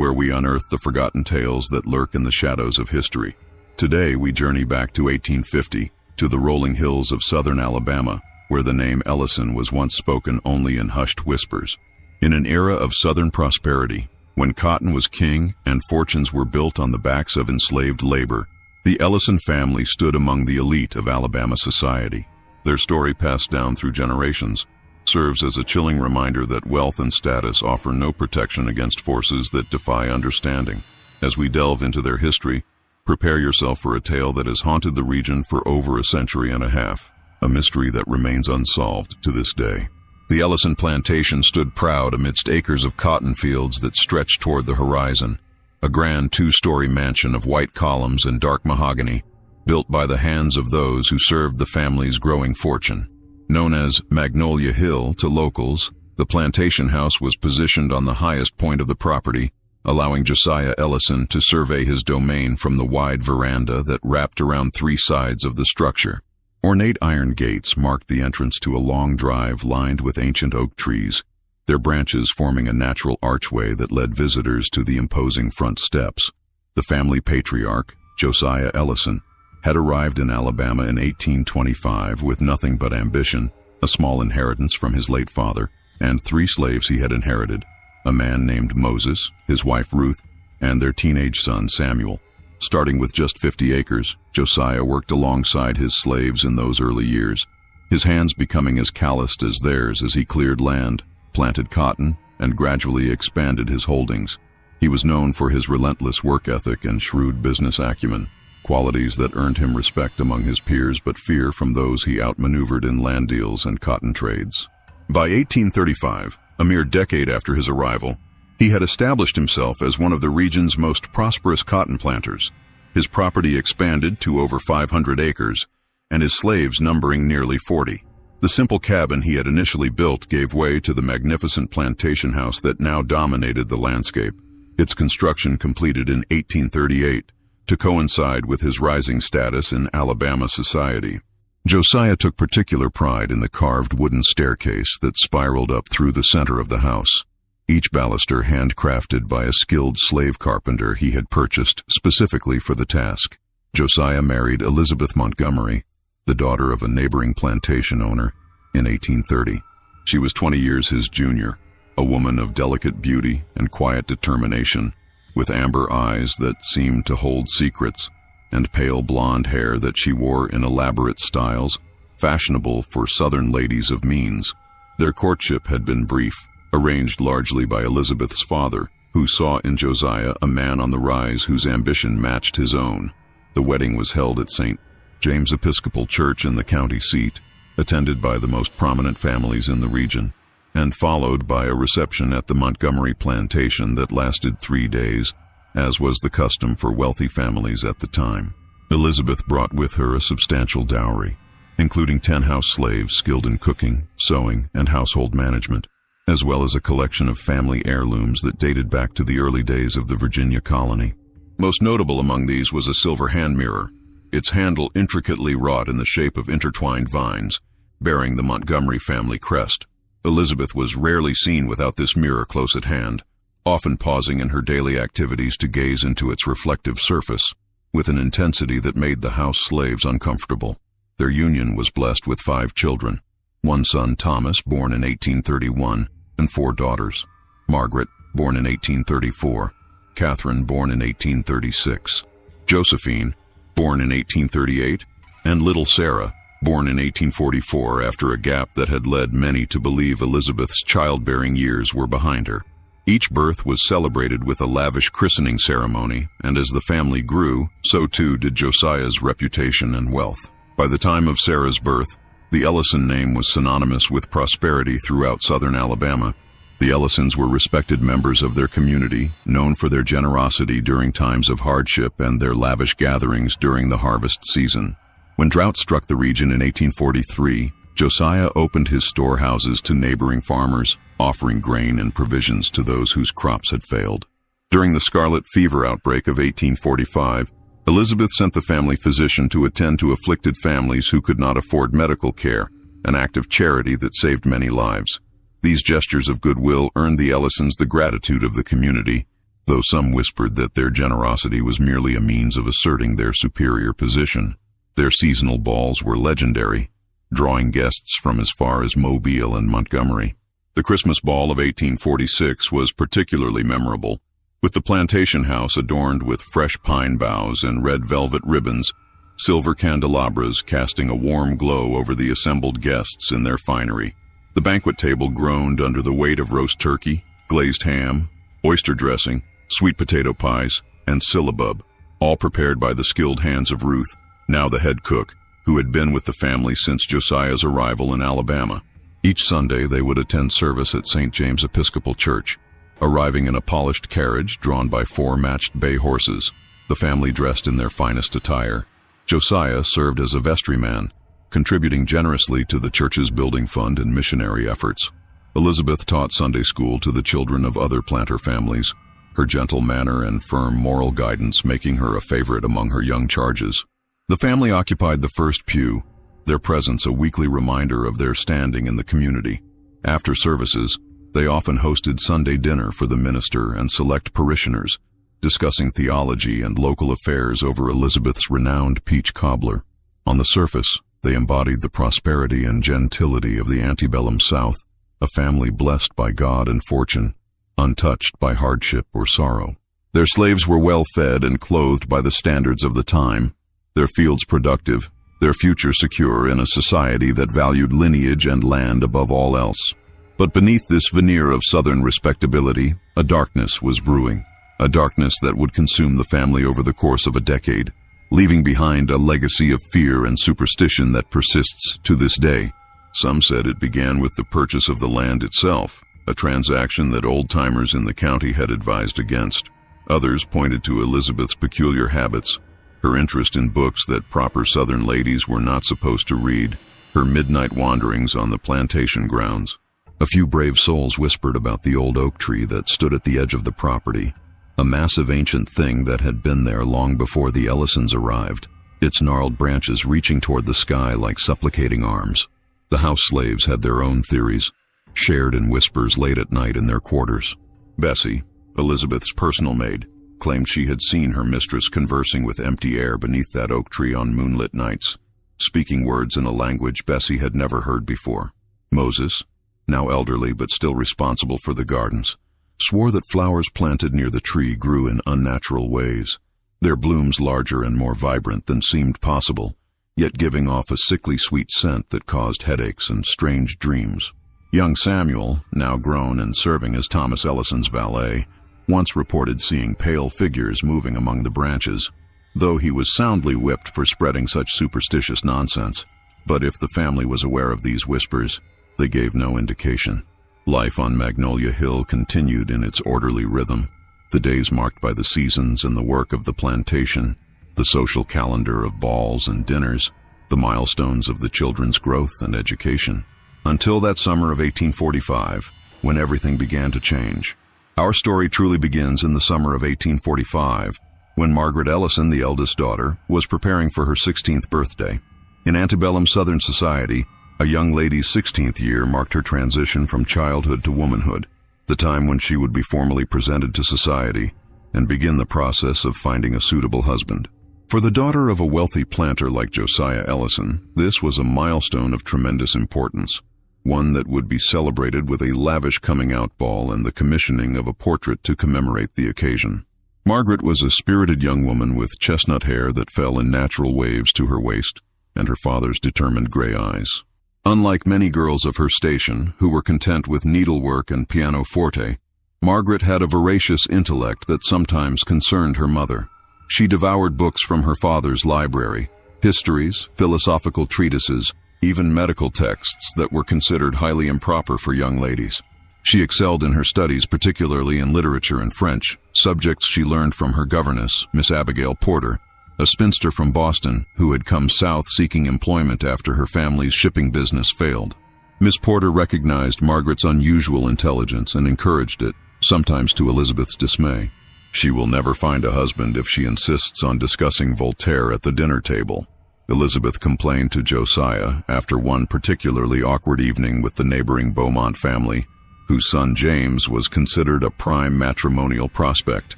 where we unearth the forgotten tales that lurk in the shadows of history. Today, we journey back to 1850, to the rolling hills of southern Alabama, where the name Ellison was once spoken only in hushed whispers. In an era of southern prosperity, when cotton was king and fortunes were built on the backs of enslaved labor, the Ellison family stood among the elite of Alabama society. Their story, passed down through generations, serves as a chilling reminder that wealth and status offer no protection against forces that defy understanding. As we delve into their history, prepare yourself for a tale that has haunted the region for over a century and a half, a mystery that remains unsolved to this day. The Ellison plantation stood proud amidst acres of cotton fields that stretched toward the horizon, a grand two-story mansion of white columns and dark mahogany, built by the hands of those who served the family's growing fortune. Known as Magnolia Hill to locals, the plantation house was positioned on the highest point of the property, allowing Josiah Ellison to survey his domain from the wide veranda that wrapped around three sides of the structure. Ornate iron gates marked the entrance to a long drive lined with ancient oak trees, their branches forming a natural archway that led visitors to the imposing front steps. The family patriarch, Josiah Ellison, had arrived in Alabama in 1825 with nothing but ambition, a small inheritance from his late father, and 3 slaves he had inherited, a man named Moses, his wife Ruth, and their teenage son Samuel. Starting with just 50 acres, Josiah worked alongside his slaves in those early years, his hands becoming as calloused as theirs as he cleared land, planted cotton, and gradually expanded his holdings. He was known for his relentless work ethic and shrewd business acumen, qualities that earned him respect among his peers but fear from those he outmaneuvered in land deals and cotton trades. By 1835, a mere decade after his arrival, he had established himself as one of the region's most prosperous cotton planters, his property expanded to over 500 acres, and his slaves numbering nearly 40. The simple cabin he had initially built gave way to the magnificent plantation house that now dominated the landscape, its construction completed in 1838 to coincide with his rising status in Alabama society. Josiah took particular pride in the carved wooden staircase that spiraled up through the center of the house, each baluster handcrafted by a skilled slave carpenter he had purchased specifically for the task. Josiah married Elizabeth Montgomery, the daughter of a neighboring plantation owner, in 1830. She was 20 years his junior, a woman of delicate beauty and quiet determination, with amber eyes that seemed to hold secrets, and pale blonde hair that she wore in elaborate styles, fashionable for southern ladies of means. Their courtship had been brief, arranged largely by Elizabeth's father, who saw in Josiah a man on the rise whose ambition matched his own. The wedding was held at St. James Episcopal Church in the county seat, attended by the most prominent families in the region, and followed by a reception at the Montgomery plantation that lasted 3 days, as was the custom for wealthy families at the time. Elizabeth brought with her a substantial dowry, including 10 house slaves skilled in cooking, sewing, and household management, as well as a collection of family heirlooms that dated back to the early days of the Virginia colony. Most notable among these was a silver hand mirror, its handle intricately wrought in the shape of intertwined vines, bearing the Montgomery family crest. Elizabeth was rarely seen without this mirror close at hand, often pausing in her daily activities to gaze into its reflective surface, with an intensity that made the house slaves uncomfortable. Their union was blessed with 5 children, 1 son, Thomas, born in 1831, and 4 daughters: Margaret, born in 1834, Catherine, born in 1836, Josephine, born in 1838, and little Sarah, born in 1844, after a gap that had led many to believe Elizabeth's childbearing years were behind her. Each birth was celebrated with a lavish christening ceremony, and as the family grew, so too did Josiah's reputation and wealth. By the time of Sarah's birth, the Ellison name was synonymous with prosperity throughout southern Alabama. The Ellisons were respected members of their community, known for their generosity during times of hardship and their lavish gatherings during the harvest season. When drought struck the region in 1843, Josiah opened his storehouses to neighboring farmers, offering grain and provisions to those whose crops had failed. During the scarlet fever outbreak of 1845, Elizabeth sent the family physician to attend to afflicted families who could not afford medical care, an act of charity that saved many lives. These gestures of goodwill earned the Ellisons the gratitude of the community, though some whispered that their generosity was merely a means of asserting their superior position. Their seasonal balls were legendary, drawing guests from as far as Mobile and Montgomery. The Christmas Ball of 1846 was particularly memorable, with the plantation house adorned with fresh pine boughs and red velvet ribbons, silver candelabras casting a warm glow over the assembled guests in their finery. The banquet table groaned under the weight of roast turkey, glazed ham, oyster dressing, sweet potato pies, and syllabub, all prepared by the skilled hands of Ruth, now the head cook, who had been with the family since Josiah's arrival in Alabama. Each Sunday they would attend service at St. James Episcopal Church, arriving in a polished carriage drawn by 4 matched bay horses, the family dressed in their finest attire. Josiah served as a vestryman, contributing generously to the church's building fund and missionary efforts. Elizabeth taught Sunday school to the children of other planter families, her gentle manner and firm moral guidance making her a favorite among her young charges. The family occupied the first pew, their presence a weekly reminder of their standing in the community. After services, they often hosted Sunday dinner for the minister and select parishioners, discussing theology and local affairs over Elizabeth's renowned peach cobbler. On the surface, they embodied the prosperity and gentility of the antebellum South, a family blessed by God and fortune, untouched by hardship or sorrow. Their slaves were well fed and clothed by the standards of the time, their fields productive, their future secure in a society that valued lineage and land above all else. But beneath this veneer of Southern respectability, a darkness was brewing, a darkness that would consume the family over the course of a decade, leaving behind a legacy of fear and superstition that persists to this day. Some said it began with the purchase of the land itself, a transaction that old-timers in the county had advised against. Others pointed to Elizabeth's peculiar habits, her interest in books that proper Southern ladies were not supposed to read, her midnight wanderings on the plantation grounds. A few brave souls whispered about the old oak tree that stood at the edge of the property, a massive ancient thing that had been there long before the Ellisons arrived, its gnarled branches reaching toward the sky like supplicating arms. The house slaves had their own theories, shared in whispers late at night in their quarters. Bessie, Elizabeth's personal maid, claimed she had seen her mistress conversing with empty air beneath that oak tree on moonlit nights, speaking words in a language Bessie had never heard before. Moses, now elderly but still responsible for the gardens, swore that flowers planted near the tree grew in unnatural ways, their blooms larger and more vibrant than seemed possible, yet giving off a sickly sweet scent that caused headaches and strange dreams. Young Samuel, now grown and serving as Thomas Ellison's valet, once reported seeing pale figures moving among the branches, though he was soundly whipped for spreading such superstitious nonsense. But if the family was aware of these whispers, they gave no indication. Life on Magnolia Hill continued in its orderly rhythm, the days marked by the seasons and the work of the plantation, the social calendar of balls and dinners, the milestones of the children's growth and education, until that summer of 1845, when everything began to change. Our story truly begins in the summer of 1845, when Margaret Ellison, the eldest daughter, was preparing for her 16th birthday. In antebellum Southern society, a young lady's 16th year marked her transition from childhood to womanhood, the time when she would be formally presented to society and begin the process of finding a suitable husband. For the daughter of a wealthy planter like Josiah Ellison, this was a milestone of tremendous importance, one that would be celebrated with a lavish coming-out ball and the commissioning of a portrait to commemorate the occasion. Margaret was a spirited young woman with chestnut hair that fell in natural waves to her waist, and her father's determined gray eyes. Unlike many girls of her station, who were content with needlework and pianoforte, Margaret had a voracious intellect that sometimes concerned her mother. She devoured books from her father's library, histories, philosophical treatises, even medical texts that were considered highly improper for young ladies. She excelled in her studies, particularly in literature and French, subjects she learned from her governess, Miss Abigail Porter, a spinster from Boston who had come south seeking employment after her family's shipping business failed. Miss Porter recognized Margaret's unusual intelligence and encouraged it, sometimes to Elizabeth's dismay. "She will never find a husband if she insists on discussing Voltaire at the dinner table," Elizabeth complained to Josiah after one particularly awkward evening with the neighboring Beaumont family, whose son James was considered a prime matrimonial prospect.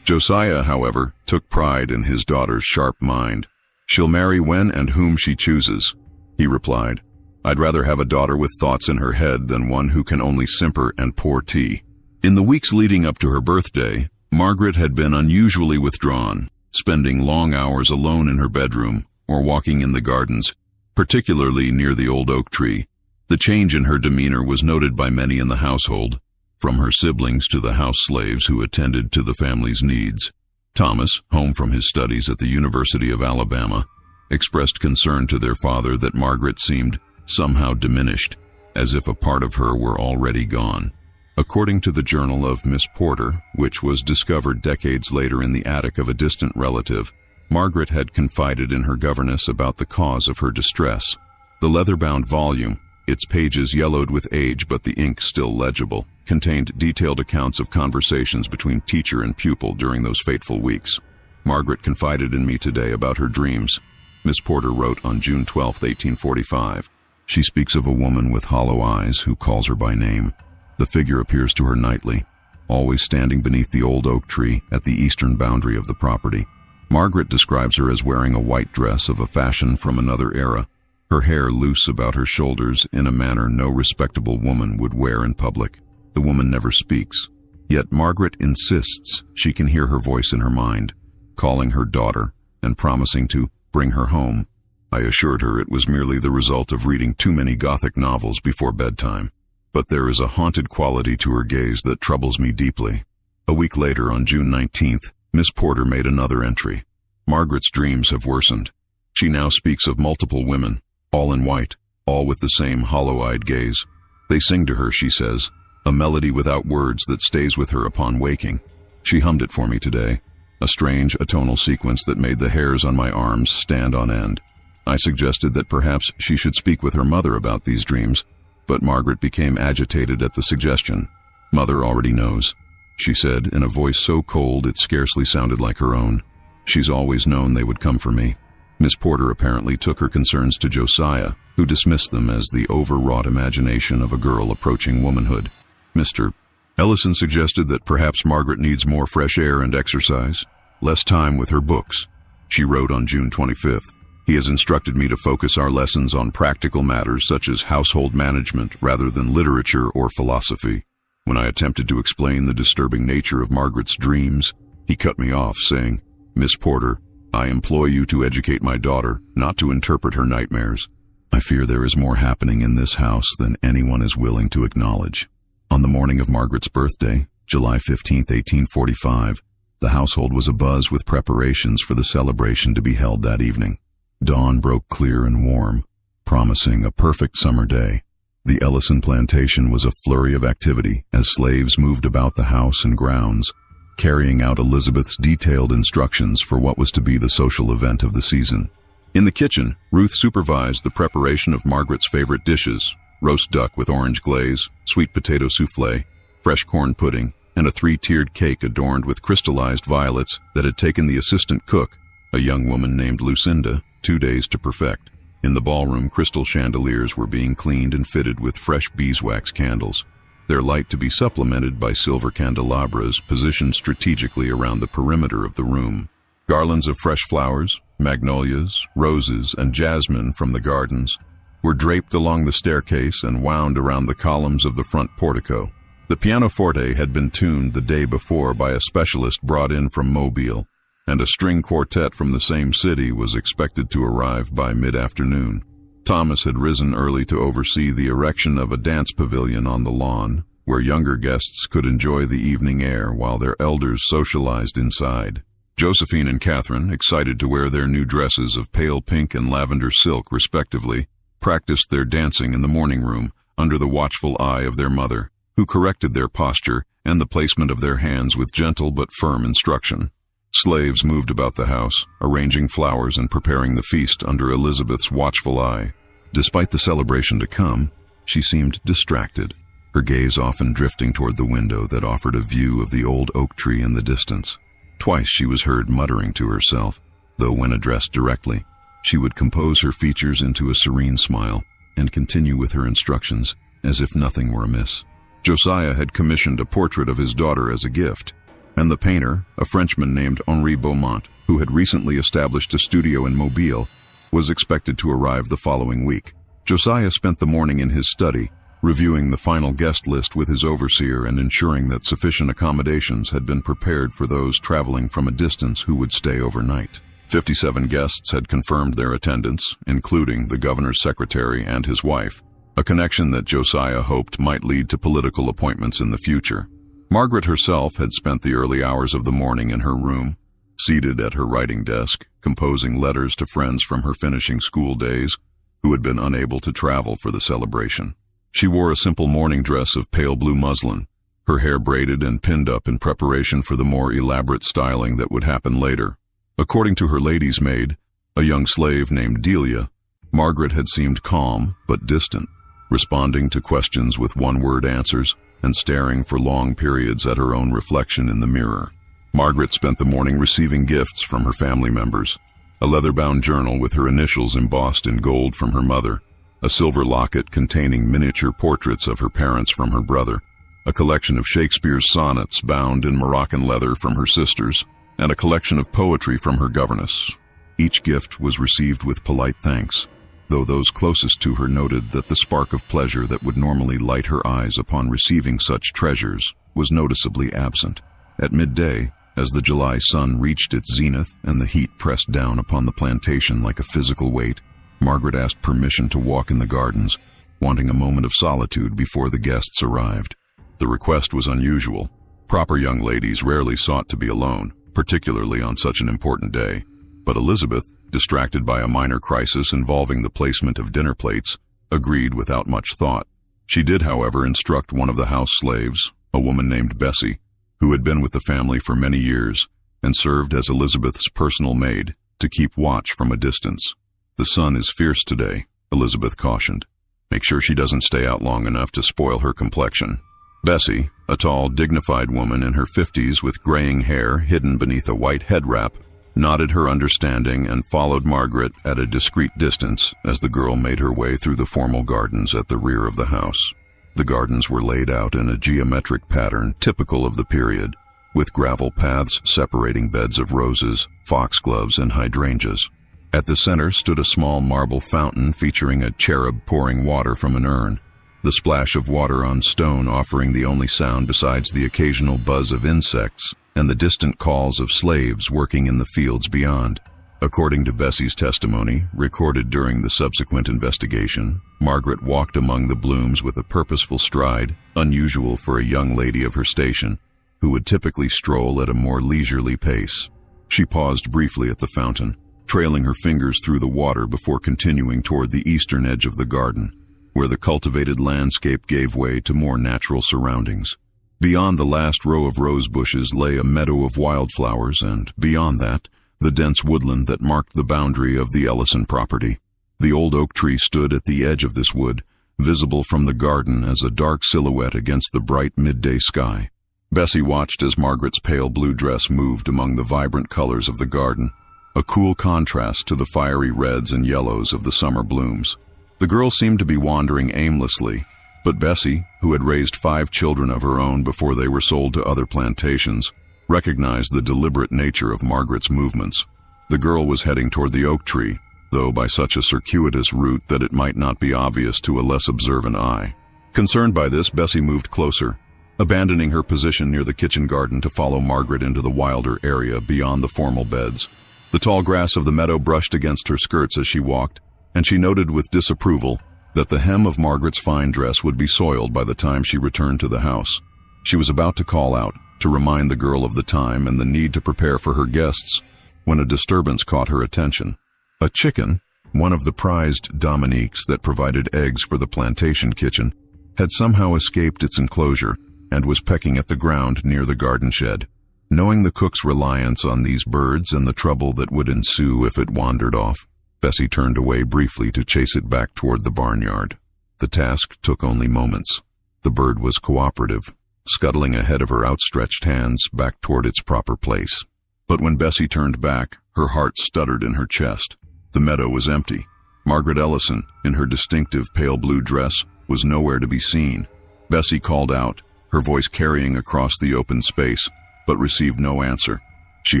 Josiah, however, took pride in his daughter's sharp mind. "She'll marry when and whom she chooses," he replied. "I'd rather have a daughter with thoughts in her head than one who can only simper and pour tea." In the weeks leading up to her birthday, Margaret had been unusually withdrawn, spending long hours alone in her bedroom or walking in the gardens, particularly near the old oak tree. The change in her demeanor was noted by many in the household, from her siblings to the house slaves who attended to the family's needs. Thomas, home from his studies at the University of Alabama, expressed concern to their father that Margaret seemed somehow diminished, as if a part of her were already gone. According to the journal of Miss Porter, which was discovered decades later in the attic of a distant relative, Margaret had confided in her governess about the cause of her distress. The leather-bound volume, its pages yellowed with age but the ink still legible, contained detailed accounts of conversations between teacher and pupil during those fateful weeks. "Margaret confided in me today about her dreams," Miss Porter wrote on June 12, 1845. "She speaks of a woman with hollow eyes who calls her by name. The figure appears to her nightly, always standing beneath the old oak tree at the eastern boundary of the property. Margaret describes her as wearing a white dress of a fashion from another era, her hair loose about her shoulders in a manner no respectable woman would wear in public. The woman never speaks, yet Margaret insists she can hear her voice in her mind, calling her daughter and promising to bring her home. I assured her it was merely the result of reading too many Gothic novels before bedtime. But there is a haunted quality to her gaze that troubles me deeply." A week later, on June 19th, Miss Porter made another entry. "Margaret's dreams have worsened. She now speaks of multiple women, all in white, all with the same hollow-eyed gaze. They sing to her," she says, "a melody without words that stays with her upon waking. She hummed it for me today, a strange atonal sequence that made the hairs on my arms stand on end. I suggested that perhaps she should speak with her mother about these dreams, but Margaret became agitated at the suggestion. 'Mother already knows,' she said in a voice so cold it scarcely sounded like her own. 'She's always known they would come for me.'" Miss Porter apparently took her concerns to Josiah, who dismissed them as the overwrought imagination of a girl approaching womanhood. Mr. Ellison suggested that perhaps Margaret needs more fresh air and exercise, less time with her books. She wrote on June 25th, "He has instructed me to focus our lessons on practical matters such as household management rather than literature or philosophy." When I attempted to explain the disturbing nature of Margaret's dreams, he cut me off, saying, "Miss Porter, I implore you to educate my daughter, not to interpret her nightmares. I fear there is more happening in this house than anyone is willing to acknowledge." On the morning of Margaret's birthday, July 15, 1845, the household was abuzz with preparations for the celebration to be held that evening. Dawn broke clear and warm, promising a perfect summer day. The Ellison plantation was a flurry of activity as slaves moved about the house and grounds, carrying out Elizabeth's detailed instructions for what was to be the social event of the season. In the kitchen, Ruth supervised the preparation of Margaret's favorite dishes: roast duck with orange glaze, sweet potato souffle, fresh corn pudding, and a 3-tiered cake adorned with crystallized violets that had taken the assistant cook, a young woman named Lucinda, 2 days to perfect. In the ballroom, crystal chandeliers were being cleaned and fitted with fresh beeswax candles, their light to be supplemented by silver candelabras positioned strategically around the perimeter of the room. Garlands of fresh flowers, magnolias, roses, and jasmine from the gardens were draped along the staircase and wound around the columns of the front portico. The pianoforte had been tuned the day before by a specialist brought in from Mobile, and a string quartet from the same city was expected to arrive by mid-afternoon. Thomas had risen early to oversee the erection of a dance pavilion on the lawn, where younger guests could enjoy the evening air while their elders socialized inside. Josephine and Catherine, excited to wear their new dresses of pale pink and lavender silk respectively, practiced their dancing in the morning room under the watchful eye of their mother, who corrected their posture and the placement of their hands with gentle but firm instruction. Slaves moved about the house, arranging flowers and preparing the feast under Elizabeth's watchful eye. Despite the celebration to come, she seemed distracted, her gaze often drifting toward the window that offered a view of the old oak tree in the distance. Twice she was heard muttering to herself, though when addressed directly, she would compose her features into a serene smile and continue with her instructions as if nothing were amiss. Josiah had commissioned a portrait of his daughter as a gift, and the painter, a Frenchman named Henri Beaumont, who had recently established a studio in Mobile, was expected to arrive the following week. Josiah spent the morning in his study, reviewing the final guest list with his overseer and ensuring that sufficient accommodations had been prepared for those traveling from a distance who would stay overnight. 57 guests had confirmed their attendance, including the governor's secretary and his wife, a connection that Josiah hoped might lead to political appointments in the future. Margaret herself had spent the early hours of the morning in her room, seated at her writing desk, composing letters to friends from her finishing school days who had been unable to travel for the celebration. She wore a simple morning dress of pale blue muslin, her hair braided and pinned up in preparation for the more elaborate styling that would happen later. According to her lady's maid, a young slave named Delia, Margaret had seemed calm but distant, responding to questions with one-word answers and staring for long periods at her own reflection in the mirror. Margaret spent the morning receiving gifts from her family members, a leather-bound journal with her initials embossed in gold from her mother, a silver locket containing miniature portraits of her parents from her brother, a collection of Shakespeare's sonnets bound in Moroccan leather from her sisters, and a collection of poetry from her governess. Each gift was received with polite thanks, though those closest to her noted that the spark of pleasure that would normally light her eyes upon receiving such treasures was noticeably absent. At midday, as the July sun reached its zenith and the heat pressed down upon the plantation like a physical weight, Margaret asked permission to walk in the gardens, wanting a moment of solitude before the guests arrived. The request was unusual. Proper young ladies rarely sought to be alone, particularly on such an important day. But Elizabeth, distracted by a minor crisis involving the placement of dinner plates, agreed without much thought. She did, however, instruct one of the house slaves, a woman named Bessie, who had been with the family for many years and served as Elizabeth's personal maid, to keep watch from a distance. "The sun is fierce today," Elizabeth cautioned. "Make sure she doesn't stay out long enough to spoil her complexion." Bessie, a tall, dignified woman in her 50s with graying hair hidden beneath a white head wrap, nodded her understanding and followed Margaret at a discreet distance as the girl made her way through the formal gardens at the rear of the house. The gardens were laid out in a geometric pattern typical of the period, with gravel paths separating beds of roses, foxgloves, and hydrangeas. At the center stood a small marble fountain featuring a cherub pouring water from an urn, the splash of water on stone offering the only sound besides the occasional buzz of insects and the distant calls of slaves working in the fields beyond. According to Bessie's testimony, recorded during the subsequent investigation, Margaret walked among the blooms with a purposeful stride, unusual for a young lady of her station, who would typically stroll at a more leisurely pace. She paused briefly at the fountain, trailing her fingers through the water before continuing toward the eastern edge of the garden, where the cultivated landscape gave way to more natural surroundings. Beyond the last row of rose bushes lay a meadow of wildflowers, and beyond that, the dense woodland that marked the boundary of the Ellison property. The old oak tree stood at the edge of this wood, visible from the garden as a dark silhouette against the bright midday sky. Bessie watched as Margaret's pale blue dress moved among the vibrant colors of the garden, a cool contrast to the fiery reds and yellows of the summer blooms. The girl seemed to be wandering aimlessly, but Bessie, who had raised 5 children of her own before they were sold to other plantations, recognized the deliberate nature of Margaret's movements. The girl was heading toward the oak tree, though by such a circuitous route that it might not be obvious to a less observant eye. Concerned by this, Bessie moved closer, abandoning her position near the kitchen garden to follow Margaret into the wilder area beyond the formal beds. The tall grass of the meadow brushed against her skirts as she walked, and she noted with disapproval that the hem of Margaret's fine dress would be soiled by the time she returned to the house. She was about to call out, to remind the girl of the time and the need to prepare for her guests, when a disturbance caught her attention. A chicken, one of the prized Dominiques that provided eggs for the plantation kitchen, had somehow escaped its enclosure and was pecking at the ground near the garden shed. Knowing the cook's reliance on these birds and the trouble that would ensue if it wandered off, Bessie turned away briefly to chase it back toward the barnyard. The task took only moments. The bird was cooperative, scuttling ahead of her outstretched hands back toward its proper place. But when Bessie turned back, her heart stuttered in her chest. The meadow was empty. Margaret Ellison, in her distinctive pale blue dress, was nowhere to be seen. Bessie called out, her voice carrying across the open space, but received no answer. She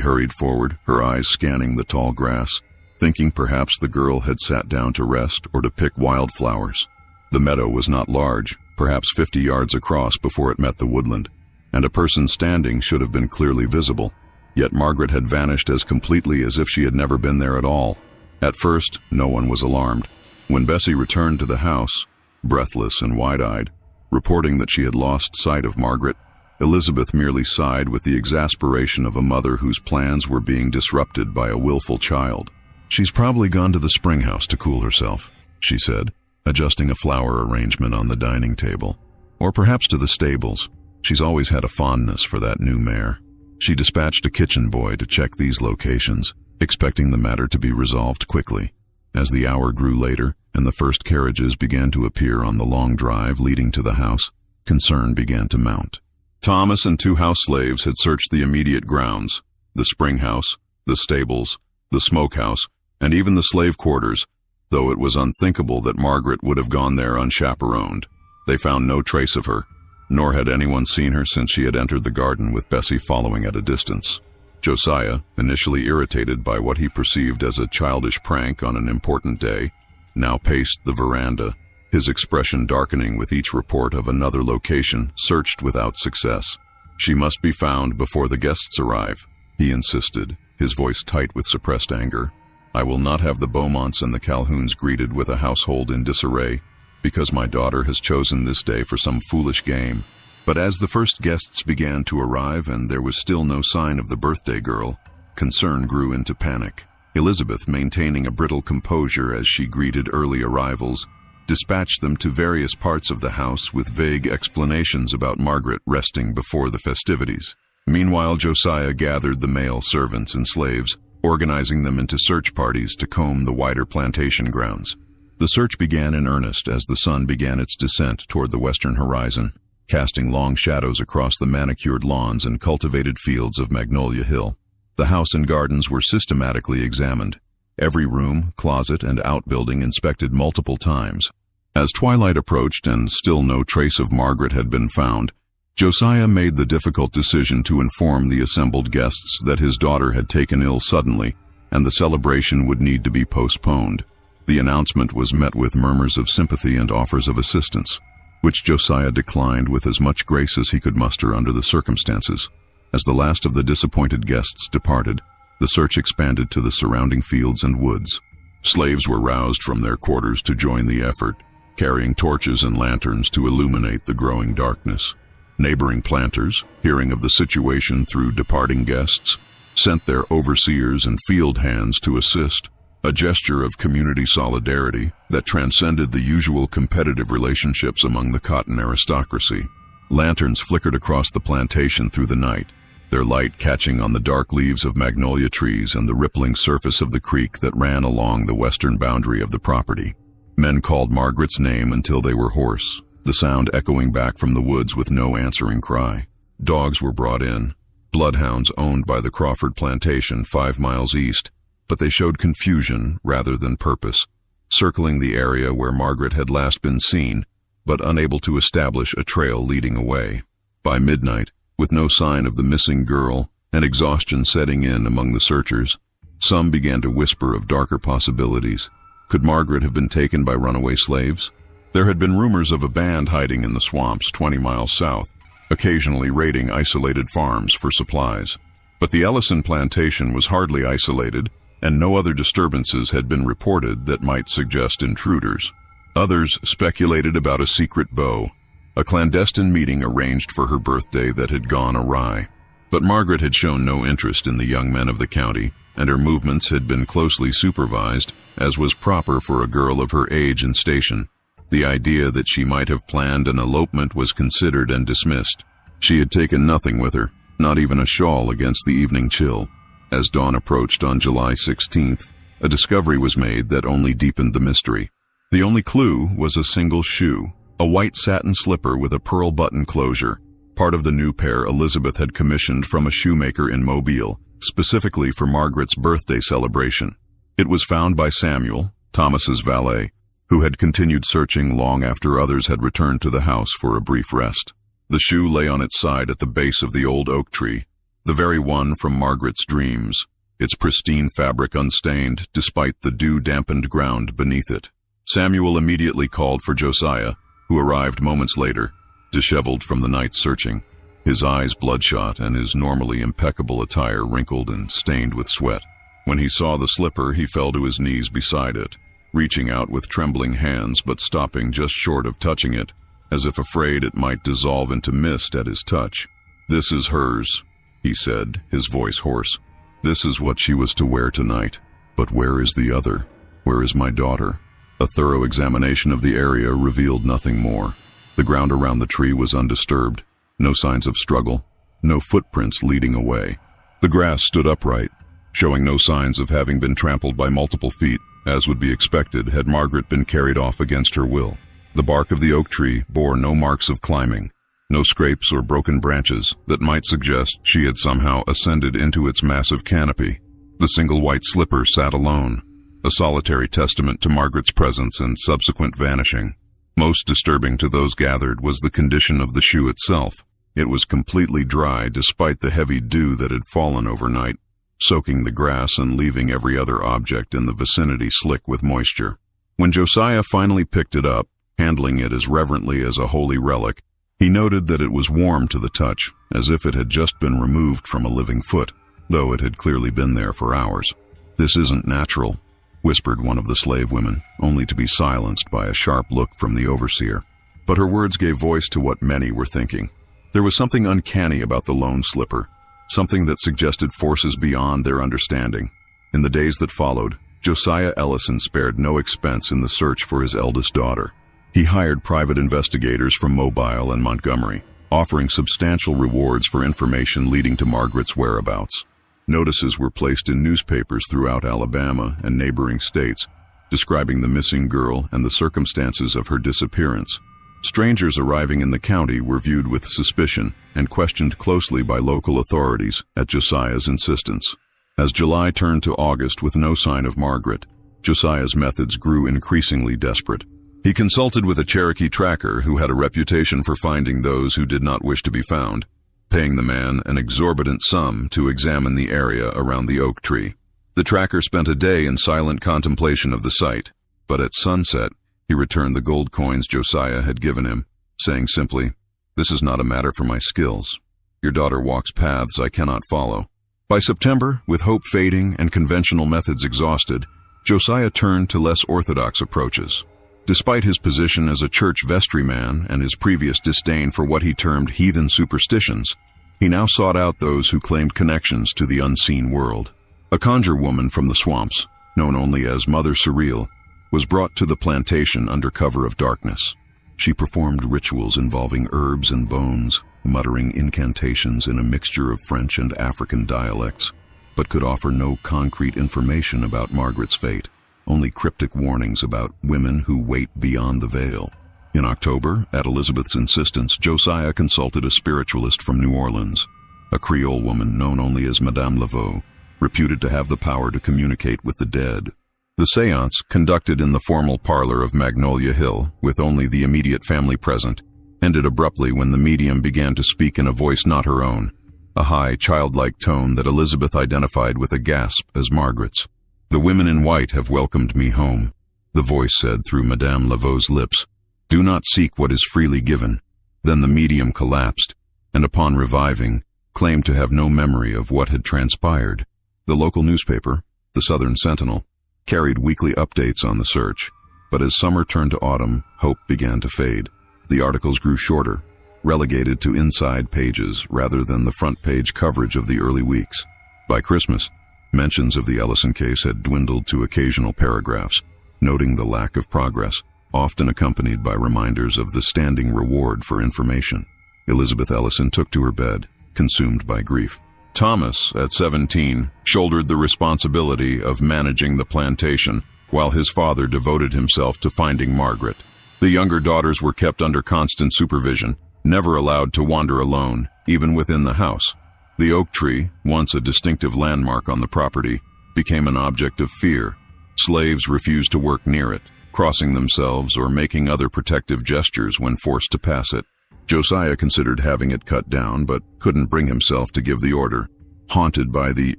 hurried forward, her eyes scanning the tall grass, thinking perhaps the girl had sat down to rest or to pick wildflowers. The meadow was not large, perhaps 50 yards across before it met the woodland, and a person standing should have been clearly visible. Yet Margaret had vanished as completely as if she had never been there at all. At first, no one was alarmed. When Bessie returned to the house, breathless and wide-eyed, reporting that she had lost sight of Margaret, Elizabeth merely sighed with the exasperation of a mother whose plans were being disrupted by a willful child. "She's probably gone to the spring house to cool herself," she said, adjusting a flower arrangement on the dining table. "Or perhaps to the stables. She's always had a fondness for that new mare." She dispatched a kitchen boy to check these locations, expecting the matter to be resolved quickly. As the hour grew later and the first carriages began to appear on the long drive leading to the house, concern began to mount. Thomas and 2 house slaves had searched the immediate grounds, the spring house, the stables, the smokehouse, and even the slave quarters, though it was unthinkable that Margaret would have gone there unchaperoned. They found no trace of her, nor had anyone seen her since she had entered the garden with Bessie following at a distance. Josiah, initially irritated by what he perceived as a childish prank on an important day, now paced the veranda, his expression darkening with each report of another location searched without success. "She must be found before the guests arrive," he insisted, his voice tight with suppressed anger. "I will not have the Beaumonts and the Calhouns greeted with a household in disarray, because my daughter has chosen this day for some foolish game." But as the first guests began to arrive and there was still no sign of the birthday girl, concern grew into panic. Elizabeth, maintaining a brittle composure as she greeted early arrivals, dispatched them to various parts of the house with vague explanations about Margaret resting before the festivities. Meanwhile, Josiah gathered the male servants and slaves, organizing them into search parties to comb the wider plantation grounds. The search began in earnest as the sun began its descent toward the western horizon, casting long shadows across the manicured lawns and cultivated fields of Magnolia Hill. The house and gardens were systematically examined, every room, closet, and outbuilding inspected multiple times. As twilight approached and still no trace of Margaret had been found, Josiah made the difficult decision to inform the assembled guests that his daughter had taken ill suddenly, and the celebration would need to be postponed. The announcement was met with murmurs of sympathy and offers of assistance, which Josiah declined with as much grace as he could muster under the circumstances. As the last of the disappointed guests departed, the search expanded to the surrounding fields and woods. Slaves were roused from their quarters to join the effort, carrying torches and lanterns to illuminate the growing darkness. Neighboring planters, hearing of the situation through departing guests, sent their overseers and field hands to assist, a gesture of community solidarity that transcended the usual competitive relationships among the cotton aristocracy. Lanterns flickered across the plantation through the night, their light catching on the dark leaves of magnolia trees and the rippling surface of the creek that ran along the western boundary of the property. Men called Margaret's name until they were hoarse, the sound echoing back from the woods with no answering cry. Dogs were brought in, bloodhounds owned by the Crawford plantation 5 miles east, but they showed confusion rather than purpose, circling the area where Margaret had last been seen, but unable to establish a trail leading away. By midnight, with no sign of the missing girl and exhaustion setting in among the searchers, some began to whisper of darker possibilities. Could Margaret have been taken by runaway slaves? There had been rumors of a band hiding in the swamps 20 miles south, occasionally raiding isolated farms for supplies. But the Ellison plantation was hardly isolated, and no other disturbances had been reported that might suggest intruders. Others speculated about a secret beau, a clandestine meeting arranged for her birthday that had gone awry. But Margaret had shown no interest in the young men of the county, and her movements had been closely supervised, as was proper for a girl of her age and station. The idea that she might have planned an elopement was considered and dismissed. She had taken nothing with her, not even a shawl against the evening chill. As dawn approached on July 16th, a discovery was made that only deepened the mystery. The only clue was a single shoe, a white satin slipper with a pearl button closure, part of the new pair Elizabeth had commissioned from a shoemaker in Mobile, specifically for Margaret's birthday celebration. It was found by Samuel, Thomas's valet, who had continued searching long after others had returned to the house for a brief rest. The shoe lay on its side at the base of the old oak tree, the very one from Margaret's dreams, its pristine fabric unstained despite the dew-dampened ground beneath it. Samuel immediately called for Josiah, who arrived moments later, disheveled from the night's searching, his eyes bloodshot and his normally impeccable attire wrinkled and stained with sweat. When he saw the slipper, he fell to his knees beside it, reaching out with trembling hands but stopping just short of touching it, as if afraid it might dissolve into mist at his touch. "This is hers," he said, his voice hoarse. "This is what she was to wear tonight. But where is the other? Where is my daughter?" A thorough examination of the area revealed nothing more. The ground around the tree was undisturbed. No signs of struggle. No footprints leading away. The grass stood upright, showing no signs of having been trampled by multiple feet, as would be expected had Margaret been carried off against her will. The bark of the oak tree bore no marks of climbing, no scrapes or broken branches that might suggest she had somehow ascended into its massive canopy. The single white slipper sat alone, a solitary testament to Margaret's presence and subsequent vanishing. Most disturbing to those gathered was the condition of the shoe itself. It was completely dry despite the heavy dew that had fallen overnight, soaking the grass and leaving every other object in the vicinity slick with moisture. When Josiah finally picked it up, handling it as reverently as a holy relic, he noted that it was warm to the touch, as if it had just been removed from a living foot, though it had clearly been there for hours. "This isn't natural," whispered one of the slave women, only to be silenced by a sharp look from the overseer. But her words gave voice to what many were thinking. There was something uncanny about the lone slipper, something that suggested forces beyond their understanding. In the days that followed, Josiah Ellison spared no expense in the search for his eldest daughter. He hired private investigators from Mobile and Montgomery, offering substantial rewards for information leading to Margaret's whereabouts. Notices were placed in newspapers throughout Alabama and neighboring states, describing the missing girl and the circumstances of her disappearance. Strangers arriving in the county were viewed with suspicion and questioned closely by local authorities at Josiah's insistence. As July turned to August with no sign of Margaret, Josiah's methods grew increasingly desperate. He consulted with a Cherokee tracker who had a reputation for finding those who did not wish to be found, paying the man an exorbitant sum to examine the area around the oak tree. The tracker spent a day in silent contemplation of the site, but at sunset, he returned the gold coins Josiah had given him, saying simply, "This is not a matter for my skills. Your daughter walks paths I cannot follow." By September, with hope fading and conventional methods exhausted, Josiah turned to less orthodox approaches. Despite his position as a church vestryman and his previous disdain for what he termed heathen superstitions, he now sought out those who claimed connections to the unseen world. A conjure woman from the swamps, known only as Mother Surreal, was brought to the plantation under cover of darkness. She performed rituals involving herbs and bones, muttering incantations in a mixture of French and African dialects, but could offer no concrete information about Margaret's fate. Only cryptic warnings about women who wait beyond the veil. In October, at Elizabeth's insistence, Josiah consulted a spiritualist from New Orleans, a Creole woman known only as Madame Laveau, reputed to have the power to communicate with the dead. The séance, conducted in the formal parlor of Magnolia Hill, with only the immediate family present, ended abruptly when the medium began to speak in a voice not her own, a high, childlike tone that Elizabeth identified with a gasp as Margaret's. "The women in white have welcomed me home," the voice said through Madame Laveau's lips. "Do not seek what is freely given." Then the medium collapsed, and upon reviving, claimed to have no memory of what had transpired. The local newspaper, the Southern Sentinel, carried weekly updates on the search, but as summer turned to autumn, hope began to fade. The articles grew shorter, relegated to inside pages rather than the front-page coverage of the early weeks. By Christmas, mentions of the Ellison case had dwindled to occasional paragraphs, noting the lack of progress, often accompanied by reminders of the standing reward for information. Elizabeth Ellison took to her bed, consumed by grief. Thomas, at 17, shouldered the responsibility of managing the plantation, while his father devoted himself to finding Margaret. The younger daughters were kept under constant supervision, never allowed to wander alone, even within the house. The oak tree, once a distinctive landmark on the property, became an object of fear. Slaves refused to work near it. crossing themselves or making other protective gestures when forced to pass it. Josiah considered having it cut down, but couldn't bring himself to give the order, haunted by the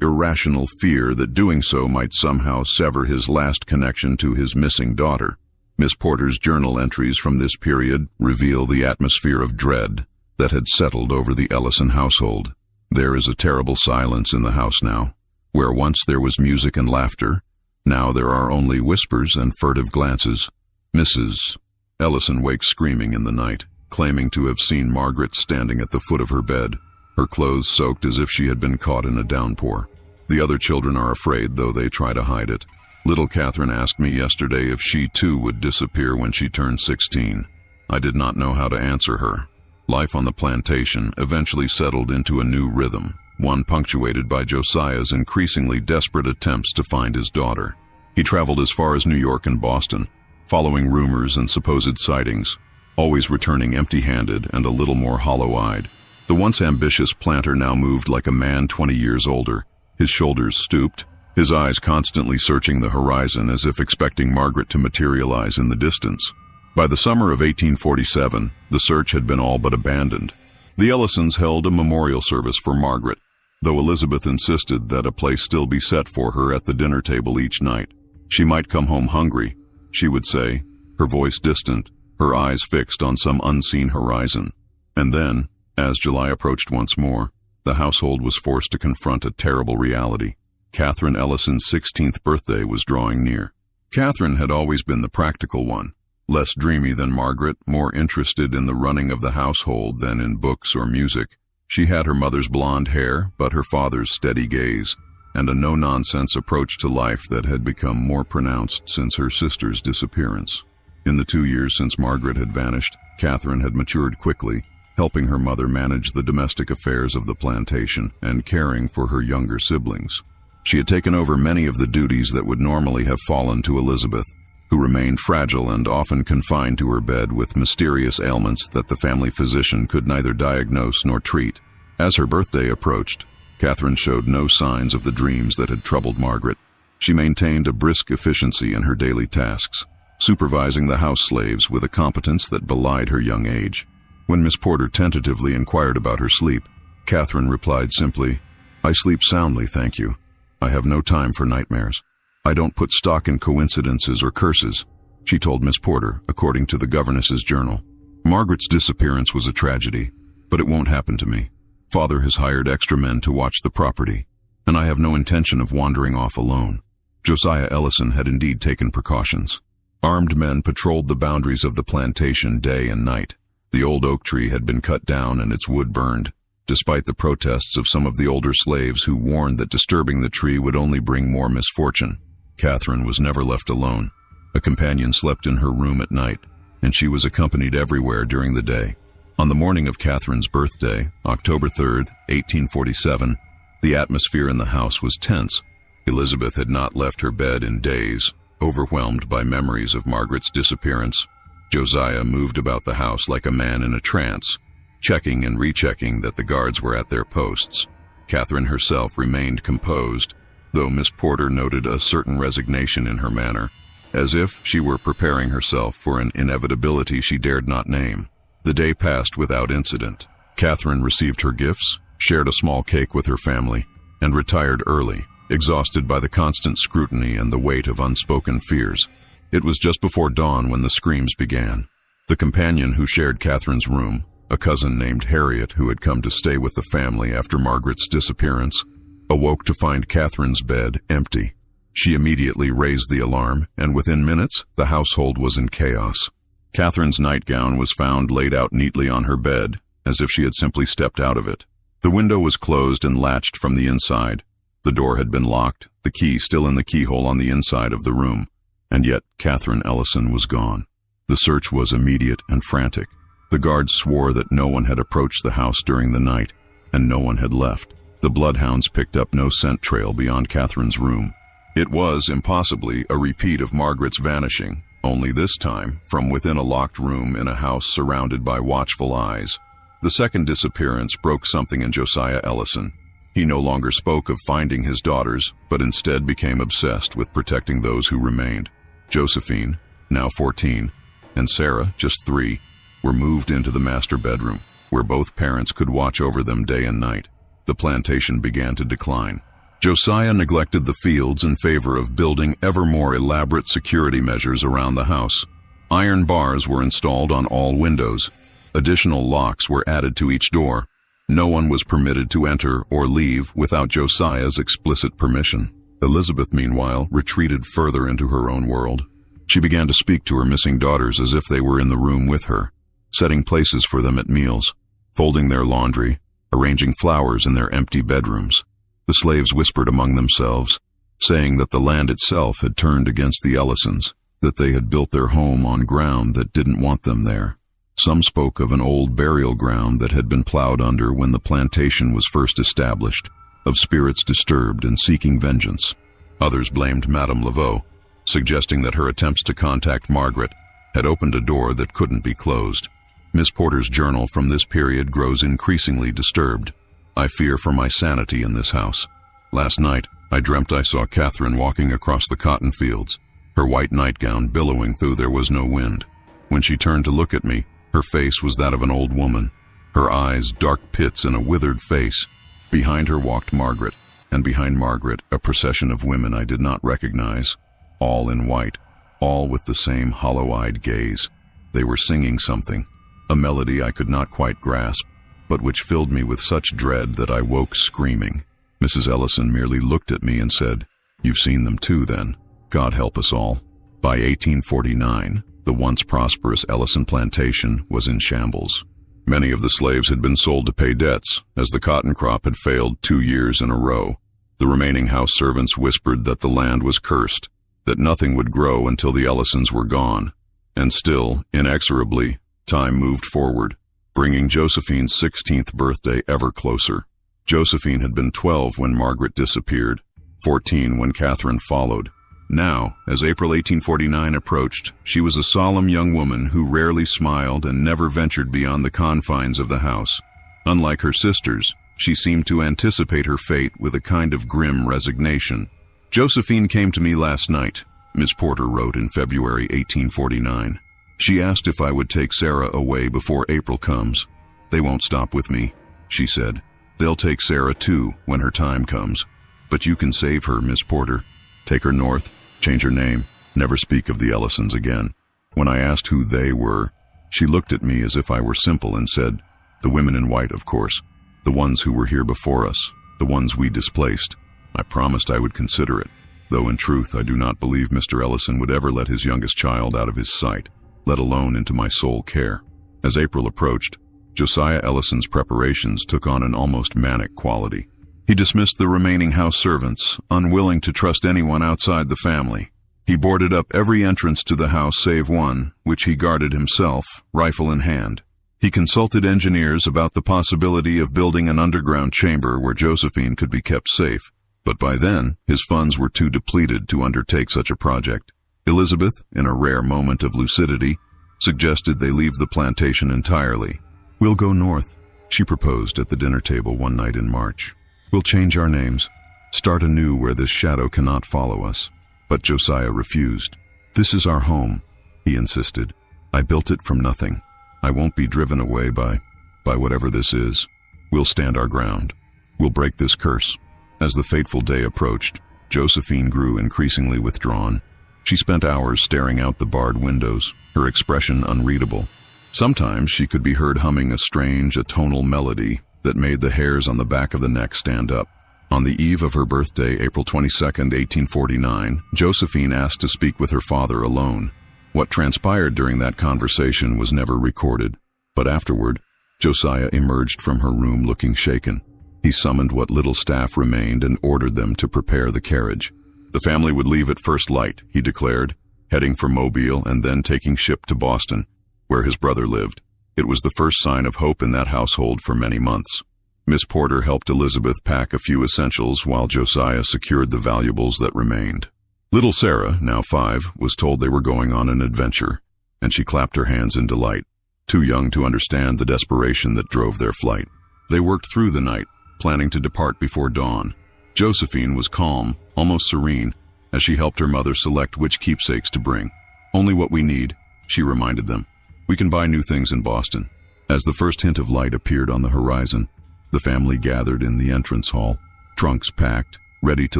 irrational fear that doing so might somehow sever his last connection to his missing daughter. Miss Porter's journal entries from this period reveal the atmosphere of dread that had settled over the Ellison household. There is a terrible silence in the house now. Where once there was music and laughter, now there are only whispers and furtive glances. Mrs. Ellison wakes screaming in the night, claiming to have seen Margaret standing at the foot of her bed, her clothes soaked as if she had been caught in a downpour. The other children are afraid, though they try to hide it. Little Catherine asked me yesterday if she too would disappear when she turned 16. I did not know how to answer her. Life on the plantation eventually settled into a new rhythm, one punctuated by Josiah's increasingly desperate attempts to find his daughter. He traveled as far as New York and Boston, following rumors and supposed sightings, always returning empty-handed and a little more hollow-eyed. The once ambitious planter now moved like a man 20 years older, his shoulders stooped, his eyes constantly searching the horizon as if expecting Margaret to materialize in the distance. By the summer of 1847, the search had been all but abandoned. The Ellisons held a memorial service for Margaret, though Elizabeth insisted that a place still be set for her at the dinner table each night. She might come home hungry, she would say, her voice distant, her eyes fixed on some unseen horizon. And then, as July approached once more, the household was forced to confront a terrible reality. Catherine Ellison's 16th birthday was drawing near. Catherine had always been the practical one, less dreamy than Margaret, more interested in the running of the household than in books or music. She had her mother's blonde hair, but her father's steady gaze, and a no-nonsense approach to life that had become more pronounced since her sister's disappearance. In the 2 years since Margaret had vanished, Catherine had matured quickly, helping her mother manage the domestic affairs of the plantation and caring for her younger siblings. She had taken over many of the duties that would normally have fallen to Elizabeth, who remained fragile and often confined to her bed with mysterious ailments that the family physician could neither diagnose nor treat. As her birthday approached, Catherine showed no signs of the dreams that had troubled Margaret. She maintained a brisk efficiency in her daily tasks, supervising the house slaves with a competence that belied her young age. When Miss Porter tentatively inquired about her sleep, Catherine replied simply, "I sleep soundly, thank you. I have no time for nightmares. I don't put stock in coincidences or curses," she told Miss Porter, according to the governess's journal. "Margaret's disappearance was a tragedy, but it won't happen to me. Father has hired extra men to watch the property, and I have no intention of wandering off alone." Josiah Ellison had indeed taken precautions. Armed men patrolled the boundaries of the plantation day and night. The old oak tree had been cut down and its wood burned, despite the protests of some of the older slaves who warned that disturbing the tree would only bring more misfortune. Catherine was never left alone. A companion slept in her room at night, and she was accompanied everywhere during the day. On the morning of Catherine's birthday, October 3rd, 1847, the atmosphere in the house was tense. Elizabeth had not left her bed in days, overwhelmed by memories of Margaret's disappearance. Josiah moved about the house like a man in a trance, checking and rechecking that the guards were at their posts. Catherine herself remained composed, though Miss Porter noted a certain resignation in her manner, as if she were preparing herself for an inevitability she dared not name. The day passed without incident. Catherine received her gifts, shared a small cake with her family, and retired early, exhausted by the constant scrutiny and the weight of unspoken fears. It was just before dawn when the screams began. The companion who shared Catherine's room, a cousin named Harriet who had come to stay with the family after Margaret's disappearance, awoke to find Catherine's bed empty. She immediately raised the alarm, and within minutes, the household was in chaos. Catherine's nightgown was found laid out neatly on her bed, as if she had simply stepped out of it. The window was closed and latched from the inside. The door had been locked, the key still in the keyhole on the inside of the room, and yet Catherine Ellison was gone. The search was immediate and frantic. The guards swore that no one had approached the house during the night, and no one had left. The bloodhounds picked up no scent trail beyond Catherine's room. It was, impossibly, a repeat of Margaret's vanishing, only this time from within a locked room in a house surrounded by watchful eyes. The second disappearance broke something in Josiah Ellison. He no longer spoke of finding his daughters, but instead became obsessed with protecting those who remained. Josephine, now 14, and Sarah, just 3, were moved into the master bedroom, where both parents could watch over them day and night. The plantation began to decline. Josiah neglected the fields in favor of building ever more elaborate security measures around the house. Iron bars were installed on all windows. Additional locks were added to each door. No one was permitted to enter or leave without Josiah's explicit permission. Elizabeth, meanwhile, retreated further into her own world. She began to speak to her missing daughters as if they were in the room with her, setting places for them at meals, folding their laundry, arranging flowers in their empty bedrooms. The slaves whispered among themselves, saying that the land itself had turned against the Ellisons, that they had built their home on ground that didn't want them there. Some spoke of an old burial ground that had been plowed under when the plantation was first established, of spirits disturbed and seeking vengeance. Others blamed Madame Laveau, suggesting that her attempts to contact Margaret had opened a door that couldn't be closed. Miss Porter's journal from this period grows increasingly disturbed. I fear for my sanity in this house. Last night, I dreamt I saw Catherine walking across the cotton fields, her white nightgown billowing though there was no wind. When she turned to look at me, her face was that of an old woman, her eyes dark pits in a withered face. Behind her walked Margaret, and behind Margaret a procession of women I did not recognize, all in white, all with the same hollow-eyed gaze. They were singing something, a melody I could not quite grasp, but which filled me with such dread that I woke screaming. Mrs. Ellison merely looked at me and said, "You've seen them too, then. God help us all." By 1849, the once prosperous Ellison plantation was in shambles. Many of the slaves had been sold to pay debts, as the cotton crop had failed 2 years in a row. The remaining house servants whispered that the land was cursed, that nothing would grow until the Ellisons were gone. And still, inexorably, time moved forward, bringing Josephine's 16th birthday ever closer. Josephine had been 12 when Margaret disappeared, 14 when Catherine followed. Now, as April 1849 approached, she was a solemn young woman who rarely smiled and never ventured beyond the confines of the house. Unlike her sisters, she seemed to anticipate her fate with a kind of grim resignation. "Josephine came to me last night," Miss Porter wrote in February 1849. "She asked if I would take Sarah away before April comes. 'They won't stop with me,' she said. 'They'll take Sarah too when her time comes. But you can save her, Miss Porter. Take her north, change her name, never speak of the Ellisons again.' When I asked who they were, she looked at me as if I were simple and said, 'The women in white, of course. The ones who were here before us, the ones we displaced.' I promised I would consider it, though in truth I do not believe Mr. Ellison would ever let his youngest child out of his sight, let alone into my sole care." As April approached, Josiah Ellison's preparations took on an almost manic quality. He dismissed the remaining house servants, unwilling to trust anyone outside the family. He boarded up every entrance to the house save one, which he guarded himself, rifle in hand. He consulted engineers about the possibility of building an underground chamber where Josephine could be kept safe, but by then his funds were too depleted to undertake such a project. Elizabeth, in a rare moment of lucidity, suggested they leave the plantation entirely. "We'll go north," she proposed at the dinner table one night in March. "We'll change our names, start anew where this shadow cannot follow us." But Josiah refused. "This is our home," he insisted. "I built it from nothing. I won't be driven away by whatever this is. We'll stand our ground. We'll break this curse." As the fateful day approached, Josephine grew increasingly withdrawn. She spent hours staring out the barred windows, her expression unreadable. Sometimes she could be heard humming a strange atonal melody that made the hairs on the back of the neck stand up. On the eve of her birthday, April 22, 1849, Josephine asked to speak with her father alone. What transpired during that conversation was never recorded, but afterward, Josiah emerged from her room looking shaken. He summoned what little staff remained and ordered them to prepare the carriage. The family would leave at first light, he declared, heading for Mobile and then taking ship to Boston, where his brother lived. It was the first sign of hope in that household for many months. Miss Porter helped Elizabeth pack a few essentials while Josiah secured the valuables that remained. Little Sarah, now 5, was told they were going on an adventure, and she clapped her hands in delight, too young to understand the desperation that drove their flight. They worked through the night, planning to depart before dawn. Josephine was calm, almost serene, as she helped her mother select which keepsakes to bring. Only what we need, she reminded them. We can buy new things in Boston. As the first hint of light appeared on the horizon, the family gathered in the entrance hall, trunks packed, ready to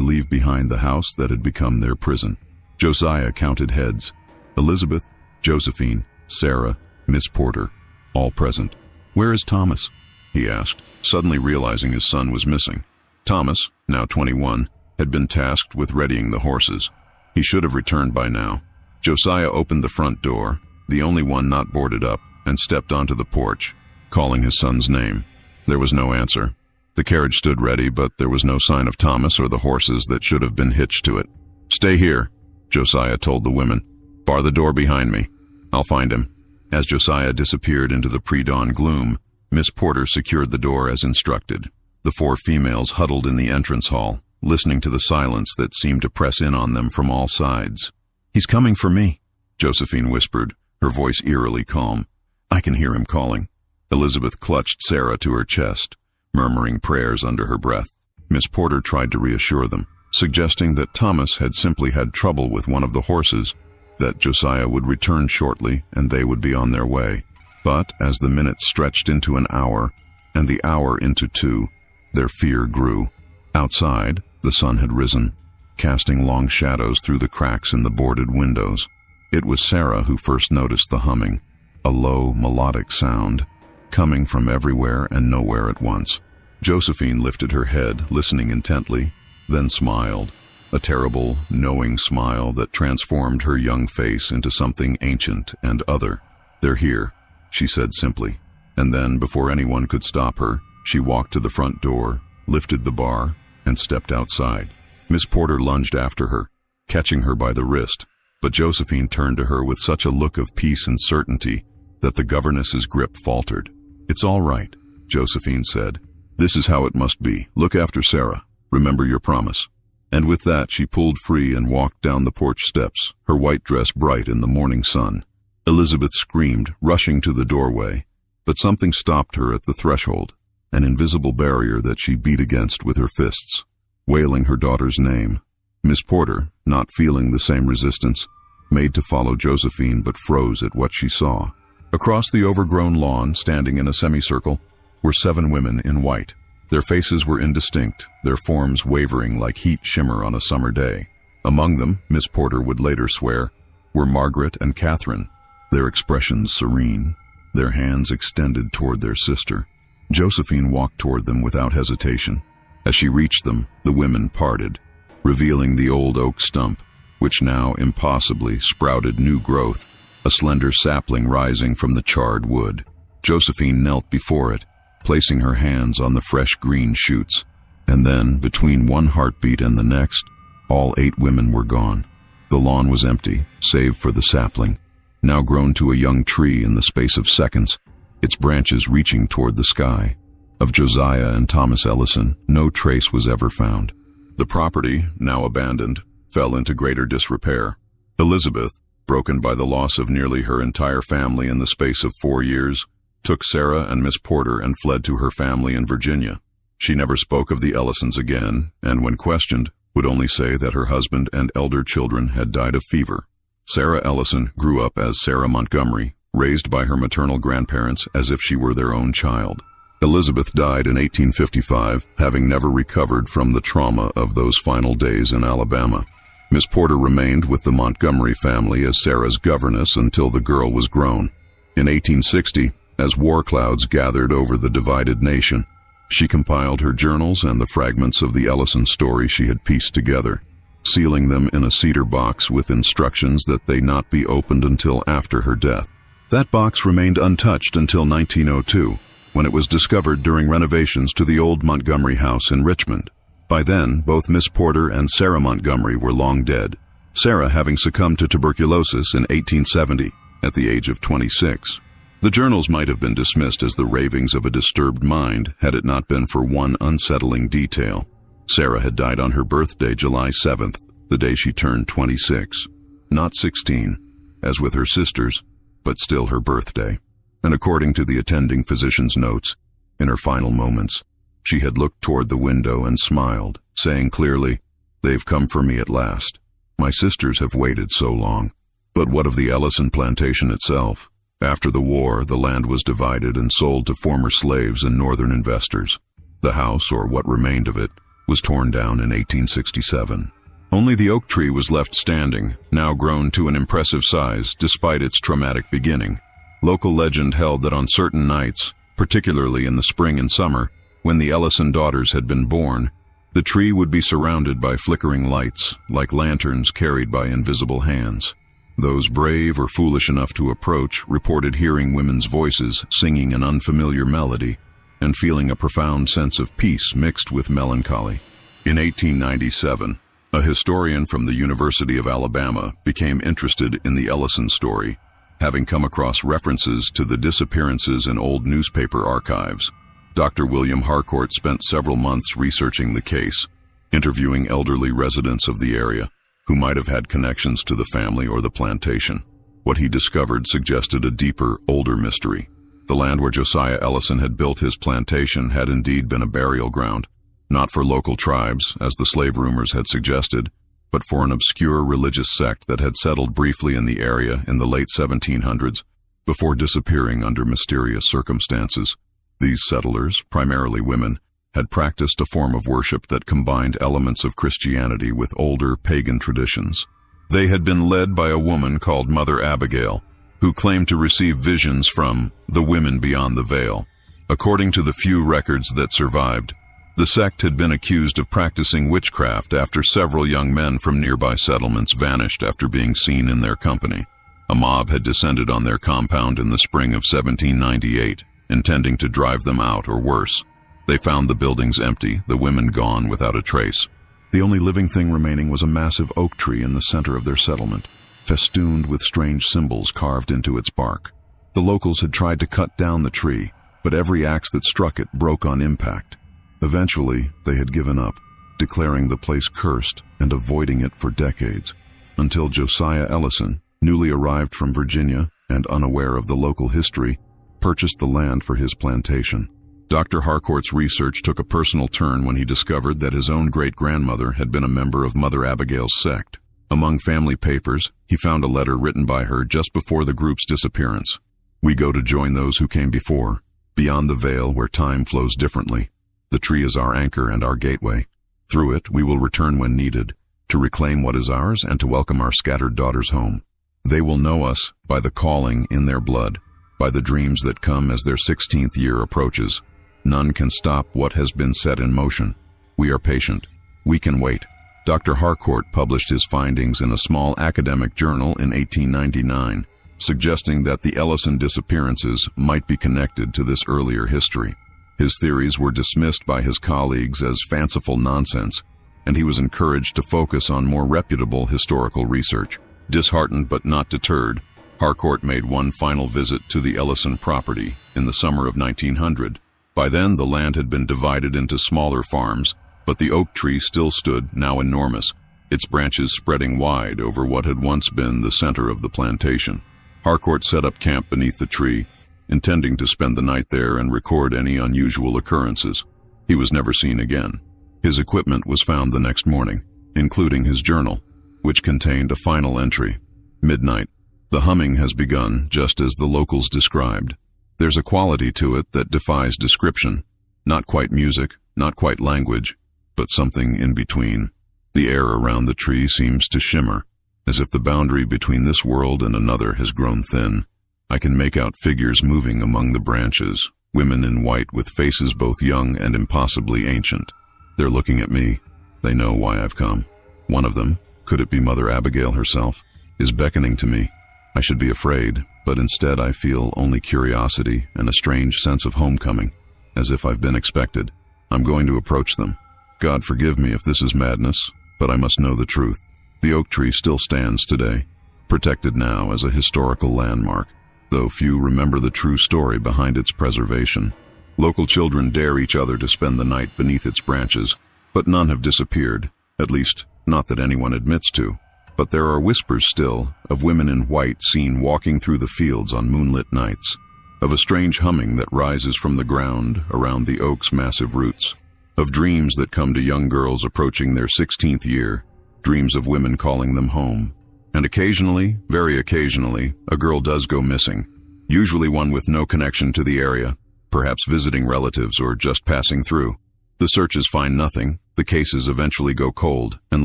leave behind the house that had become their prison. Josiah counted heads. Elizabeth, Josephine, Sarah, Miss Porter, all present. "Where is Thomas?" he asked, suddenly realizing his son was missing. Thomas, now 21, had been tasked with readying the horses. He should have returned by now. Josiah opened the front door, the only one not boarded up, and stepped onto the porch, calling his son's name. There was no answer. The carriage stood ready, but there was no sign of Thomas or the horses that should have been hitched to it. "Stay here," Josiah told the women. "Bar the door behind me. I'll find him." As Josiah disappeared into the pre-dawn gloom, Miss Porter secured the door as instructed. The four females huddled in the entrance hall, listening to the silence that seemed to press in on them from all sides. "He's coming for me," Josephine whispered, her voice eerily calm. "I can hear him calling." Elizabeth clutched Sarah to her chest, murmuring prayers under her breath. Miss Porter tried to reassure them, suggesting that Thomas had simply had trouble with one of the horses, that Josiah would return shortly and they would be on their way. But as the minutes stretched into an hour, and the hour into 2, their fear grew. Outside, the sun had risen, casting long shadows through the cracks in the boarded windows. It was Sarah who first noticed the humming, a low, melodic sound, coming from everywhere and nowhere at once. Josephine lifted her head, listening intently, then smiled, a terrible, knowing smile that transformed her young face into something ancient and other. "They're here," she said simply, and then, before anyone could stop her, she walked to the front door, lifted the bar, and stepped outside. Miss Porter lunged after her, catching her by the wrist, but Josephine turned to her with such a look of peace and certainty that the governess's grip faltered. "It's all right," Josephine said. "This is how it must be. Look after Sarah. Remember your promise." And with that, she pulled free and walked down the porch steps, her white dress bright in the morning sun. Elizabeth screamed, rushing to the doorway, but something stopped her at the threshold, an invisible barrier that she beat against with her fists, wailing her daughter's name. Miss Porter, not feeling the same resistance, made to follow Josephine but froze at what she saw. Across the overgrown lawn, standing in a semicircle, were 7 women in white. Their faces were indistinct, their forms wavering like heat shimmer on a summer day. Among them, Miss Porter would later swear, were Margaret and Catherine, their expressions serene, their hands extended toward their sister. Josephine walked toward them without hesitation. As she reached them, the women parted, revealing the old oak stump, which now impossibly sprouted new growth, a slender sapling rising from the charred wood. Josephine knelt before it, placing her hands on the fresh green shoots, and then, between one heartbeat and the next, all 8 women were gone. The lawn was empty, save for the sapling, now grown to a young tree in the space of seconds, its branches reaching toward the sky. Of Josiah and Thomas Ellison, no trace was ever found. The property, now abandoned, fell into greater disrepair. Elizabeth, broken by the loss of nearly her entire family in the space of 4 years, took Sarah and Miss Porter and fled to her family in Virginia. She never spoke of the Ellisons again, and when questioned, would only say that her husband and elder children had died of fever. Sarah Ellison grew up as Sarah Montgomery, raised by her maternal grandparents as if she were their own child. Elizabeth died in 1855, having never recovered from the trauma of those final days in Alabama. Miss Porter remained with the Montgomery family as Sarah's governess until the girl was grown. In 1860, as war clouds gathered over the divided nation, she compiled her journals and the fragments of the Ellison story she had pieced together, sealing them in a cedar box with instructions that they not be opened until after her death. That box remained untouched until 1902, when it was discovered during renovations to the old Montgomery house in Richmond. By then, both Miss Porter and Sarah Montgomery were long dead, Sarah having succumbed to tuberculosis in 1870 at the age of 26. The journals might have been dismissed as the ravings of a disturbed mind had it not been for one unsettling detail. Sarah had died on her birthday, July 7th, the day she turned 26. Not 16, as with her sisters, but still her birthday. And according to the attending physician's notes, in her final moments, she had looked toward the window and smiled, saying clearly, "They've come for me at last. My sisters have waited so long." But what of the Ellison plantation itself? After the war, the land was divided and sold to former slaves and northern investors. The house, or what remained of it, was torn down in 1867. Only the oak tree was left standing, now grown to an impressive size despite its traumatic beginning. Local legend held that on certain nights, particularly in the spring and summer, when the Ellison daughters had been born, the tree would be surrounded by flickering lights, like lanterns carried by invisible hands. Those brave or foolish enough to approach reported hearing women's voices singing an unfamiliar melody and feeling a profound sense of peace mixed with melancholy. In 1897, a historian from the University of Alabama became interested in the Ellison story, having come across references to the disappearances in old newspaper archives. Dr. William Harcourt spent several months researching the case, interviewing elderly residents of the area who might have had connections to the family or the plantation. What he discovered suggested a deeper, older mystery. The land where Josiah Ellison had built his plantation had indeed been a burial ground, not for local tribes, as the slave rumors had suggested, but for an obscure religious sect that had settled briefly in the area in the late 1700s, before disappearing under mysterious circumstances. These settlers, primarily women, had practiced a form of worship that combined elements of Christianity with older pagan traditions. They had been led by a woman called Mother Abigail, who claimed to receive visions from the women beyond the veil. According to the few records that survived, the sect had been accused of practicing witchcraft after several young men from nearby settlements vanished after being seen in their company. A mob had descended on their compound in the spring of 1798, intending to drive them out or worse. They found the buildings empty, the women gone without a trace. The only living thing remaining was a massive oak tree in the center of their settlement, festooned with strange symbols carved into its bark. The locals had tried to cut down the tree, but every axe that struck it broke on impact. Eventually, they had given up, declaring the place cursed and avoiding it for decades, until Josiah Ellison, newly arrived from Virginia and unaware of the local history, purchased the land for his plantation. Dr. Harcourt's research took a personal turn when he discovered that his own great-grandmother had been a member of Mother Abigail's sect. Among family papers, he found a letter written by her just before the group's disappearance. "We go to join those who came before, beyond the veil where time flows differently. The tree is our anchor and our gateway. Through it, we will return when needed, to reclaim what is ours and to welcome our scattered daughters home. They will know us by the calling in their blood, by the dreams that come as their 16th year approaches. None can stop what has been set in motion. We are patient. We can wait." Dr. Harcourt published his findings in a small academic journal in 1899, suggesting that the Ellison disappearances might be connected to this earlier history. His theories were dismissed by his colleagues as fanciful nonsense, and he was encouraged to focus on more reputable historical research. Disheartened but not deterred, Harcourt made one final visit to the Ellison property in the summer of 1900. By then, the land had been divided into smaller farms, but the oak tree still stood, now enormous, its branches spreading wide over what had once been the center of the plantation. Harcourt set up camp beneath the tree, intending to spend the night there and record any unusual occurrences. He was never seen again. His equipment was found the next morning, including his journal, which contained a final entry. "Midnight. The humming has begun, just as the locals described. There's a quality to it that defies description. Not quite music, not quite language, but something in between. The air around the tree seems to shimmer, as if the boundary between this world and another has grown thin. I can make out figures moving among the branches, women in white with faces both young and impossibly ancient. They're looking at me. They know why I've come. One of them, could it be Mother Abigail herself, is beckoning to me. I should be afraid, but instead I feel only curiosity and a strange sense of homecoming, as if I've been expected. I'm going to approach them. God forgive me if this is madness, but I must know the truth. The oak tree still stands today, protected now as a historical landmark, though few remember the true story behind its preservation. Local children dare each other to spend the night beneath its branches, but none have disappeared, at least not that anyone admits to. But there are whispers still of women in white seen walking through the fields on moonlit nights, of a strange humming that rises from the ground around the oak's massive roots, of dreams that come to young girls approaching their 16th year, dreams of women calling them home, And occasionally, very occasionally, a girl does go missing, usually one with no connection to the area, perhaps visiting relatives or just passing through. The searches find nothing, the cases eventually go cold, and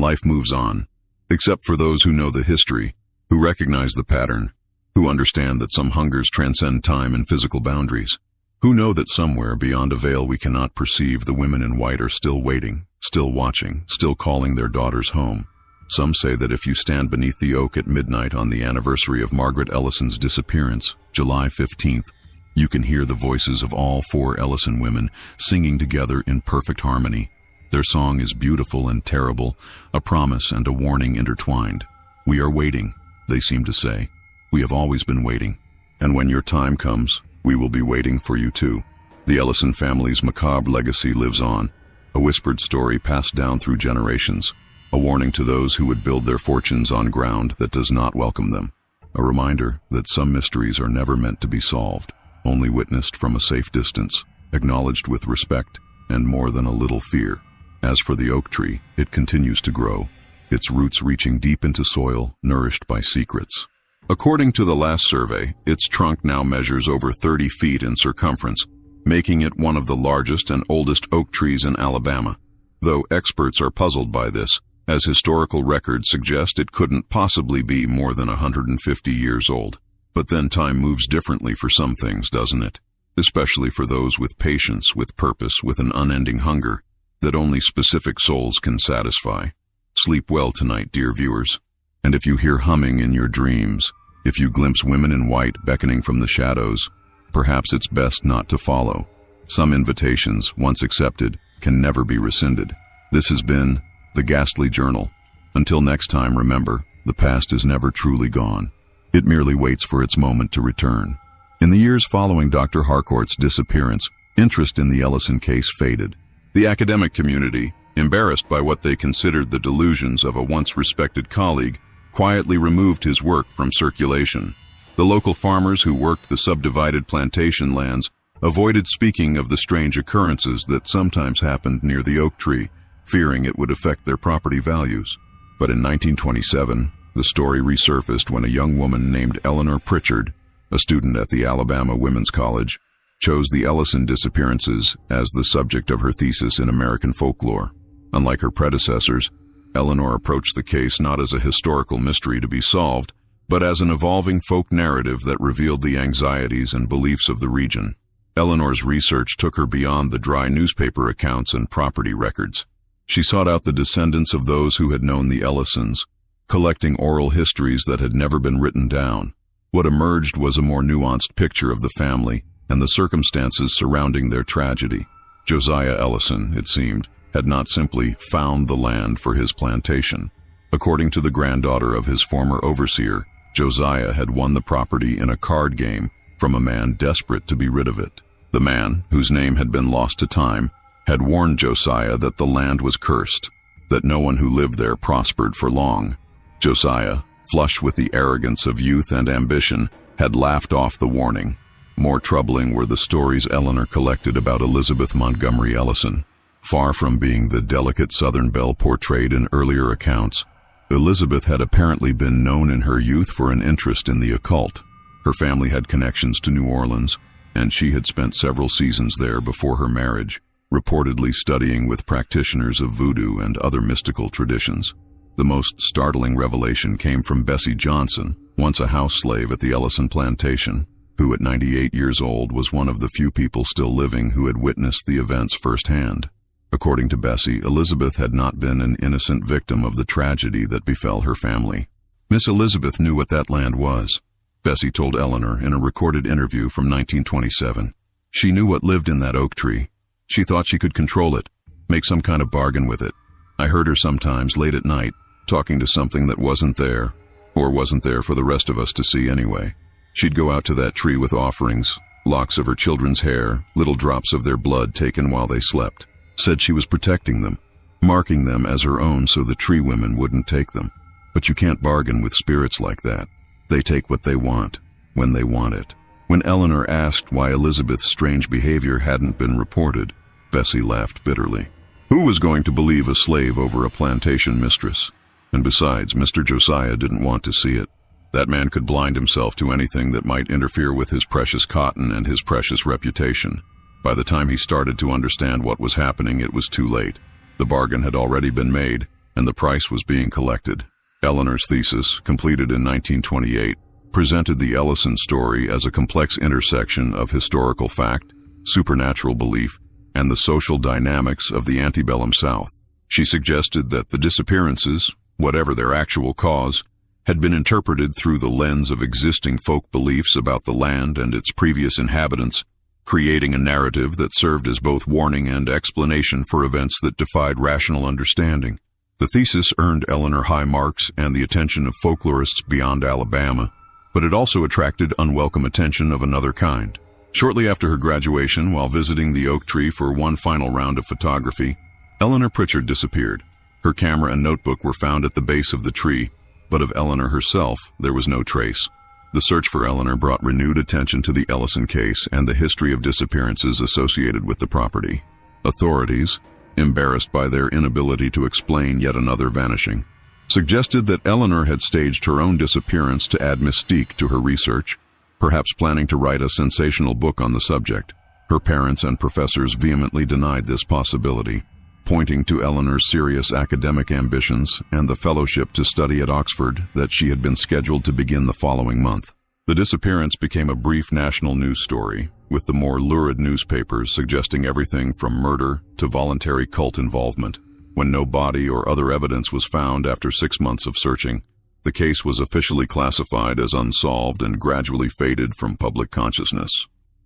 life moves on. Except for those who know the history, who recognize the pattern, who understand that some hungers transcend time and physical boundaries, who know that somewhere beyond a veil we cannot perceive, the women in white are still waiting, still watching, still calling their daughters home. Some say that if you stand beneath the oak at midnight on the anniversary of Margaret Ellison's disappearance, July 15th, you can hear the voices of all 4 Ellison women singing together in perfect harmony. Their song is beautiful and terrible, a promise and a warning intertwined. We are waiting, they seem to say. We have always been waiting. And when your time comes, we will be waiting for you too. The Ellison family's macabre legacy lives on, a whispered story passed down through generations, a warning to those who would build their fortunes on ground that does not welcome them, a reminder that some mysteries are never meant to be solved, only witnessed from a safe distance, acknowledged with respect, and more than a little fear. As for the oak tree, it continues to grow, its roots reaching deep into soil, nourished by secrets. According to the last survey, its trunk now measures over 30 feet in circumference, making it one of the largest and oldest oak trees in Alabama. Though experts are puzzled by this, as historical records suggest it couldn't possibly be more than 150 years old. But then time moves differently for some things, doesn't it? Especially for those with patience, with purpose, with an unending hunger that only specific souls can satisfy. Sleep well tonight, dear viewers. And if you hear humming in your dreams, if you glimpse women in white beckoning from the shadows, perhaps it's best not to follow. Some invitations, once accepted, can never be rescinded. This has been The Ghastly Journal. Until next time, remember, the past is never truly gone. It merely waits for its moment to return. In the years following Dr. Harcourt's disappearance, interest in the Ellison case faded. The academic community, embarrassed by what they considered the delusions of a once respected colleague, quietly removed his work from circulation. The local farmers who worked the subdivided plantation lands avoided speaking of the strange occurrences that sometimes happened near the oak tree, fearing it would affect their property values. But in 1927, the story resurfaced when a young woman named Eleanor Pritchard, a student at the Alabama Women's College, chose the Ellison disappearances as the subject of her thesis in American folklore. Unlike her predecessors, Eleanor approached the case not as a historical mystery to be solved, but as an evolving folk narrative that revealed the anxieties and beliefs of the region. Eleanor's research took her beyond the dry newspaper accounts and property records. She sought out the descendants of those who had known the Ellisons, collecting oral histories that had never been written down. What emerged was a more nuanced picture of the family and the circumstances surrounding their tragedy. Josiah Ellison, it seemed, had not simply found the land for his plantation. According to the granddaughter of his former overseer, Josiah had won the property in a card game from a man desperate to be rid of it. The man, whose name had been lost to time, had warned Josiah that the land was cursed, that no one who lived there prospered for long. Josiah, flush with the arrogance of youth and ambition, had laughed off the warning. More troubling were the stories Eleanor collected about Elizabeth Montgomery Ellison. Far from being the delicate Southern belle portrayed in earlier accounts, Elizabeth had apparently been known in her youth for an interest in the occult. Her family had connections to New Orleans, and she had spent several seasons there before her marriage, reportedly studying with practitioners of voodoo and other mystical traditions. The most startling revelation came from Bessie Johnson, once a house slave at the Ellison plantation, who at 98 years old was one of the few people still living who had witnessed the events firsthand. According to Bessie, Elizabeth had not been an innocent victim of the tragedy that befell her family. Miss Elizabeth knew what that land was, Bessie told Eleanor in a recorded interview from 1927. She knew what lived in that oak tree. She thought she could control it, make some kind of bargain with it. I heard her sometimes late at night, talking to something that wasn't there, or wasn't there for the rest of us to see anyway. She'd go out to that tree with offerings, locks of her children's hair, little drops of their blood taken while they slept. Said she was protecting them, marking them as her own so the tree women wouldn't take them. But you can't bargain with spirits like that. They take what they want, when they want it. When Eleanor asked why Elizabeth's strange behavior hadn't been reported, Bessie laughed bitterly. Who was going to believe a slave over a plantation mistress? And besides, Mr. Josiah didn't want to see it. That man could blind himself to anything that might interfere with his precious cotton and his precious reputation. By the time he started to understand what was happening, it was too late. The bargain had already been made, and the price was being collected. Eleanor's thesis, completed in 1928, presented the Ellison story as a complex intersection of historical fact, supernatural belief, and the social dynamics of the antebellum South. She suggested that the disappearances, whatever their actual cause, had been interpreted through the lens of existing folk beliefs about the land and its previous inhabitants, creating a narrative that served as both warning and explanation for events that defied rational understanding. The thesis earned Eleanor high marks and the attention of folklorists beyond Alabama, but it also attracted unwelcome attention of another kind. Shortly after her graduation, while visiting the oak tree for one final round of photography, Eleanor Pritchard disappeared. Her camera and notebook were found at the base of the tree, but of Eleanor herself there was no trace. The search for Eleanor brought renewed attention to the Ellison case and the history of disappearances associated with the property. Authorities, embarrassed by their inability to explain yet another vanishing, suggested that Eleanor had staged her own disappearance to add mystique to her research, perhaps planning to write a sensational book on the subject. Her parents and professors vehemently denied this possibility, pointing to Eleanor's serious academic ambitions and the fellowship to study at Oxford that she had been scheduled to begin the following month. The disappearance became a brief national news story, with the more lurid newspapers suggesting everything from murder to voluntary cult involvement. When no body or other evidence was found after 6 months of searching, the case was officially classified as unsolved and gradually faded from public consciousness.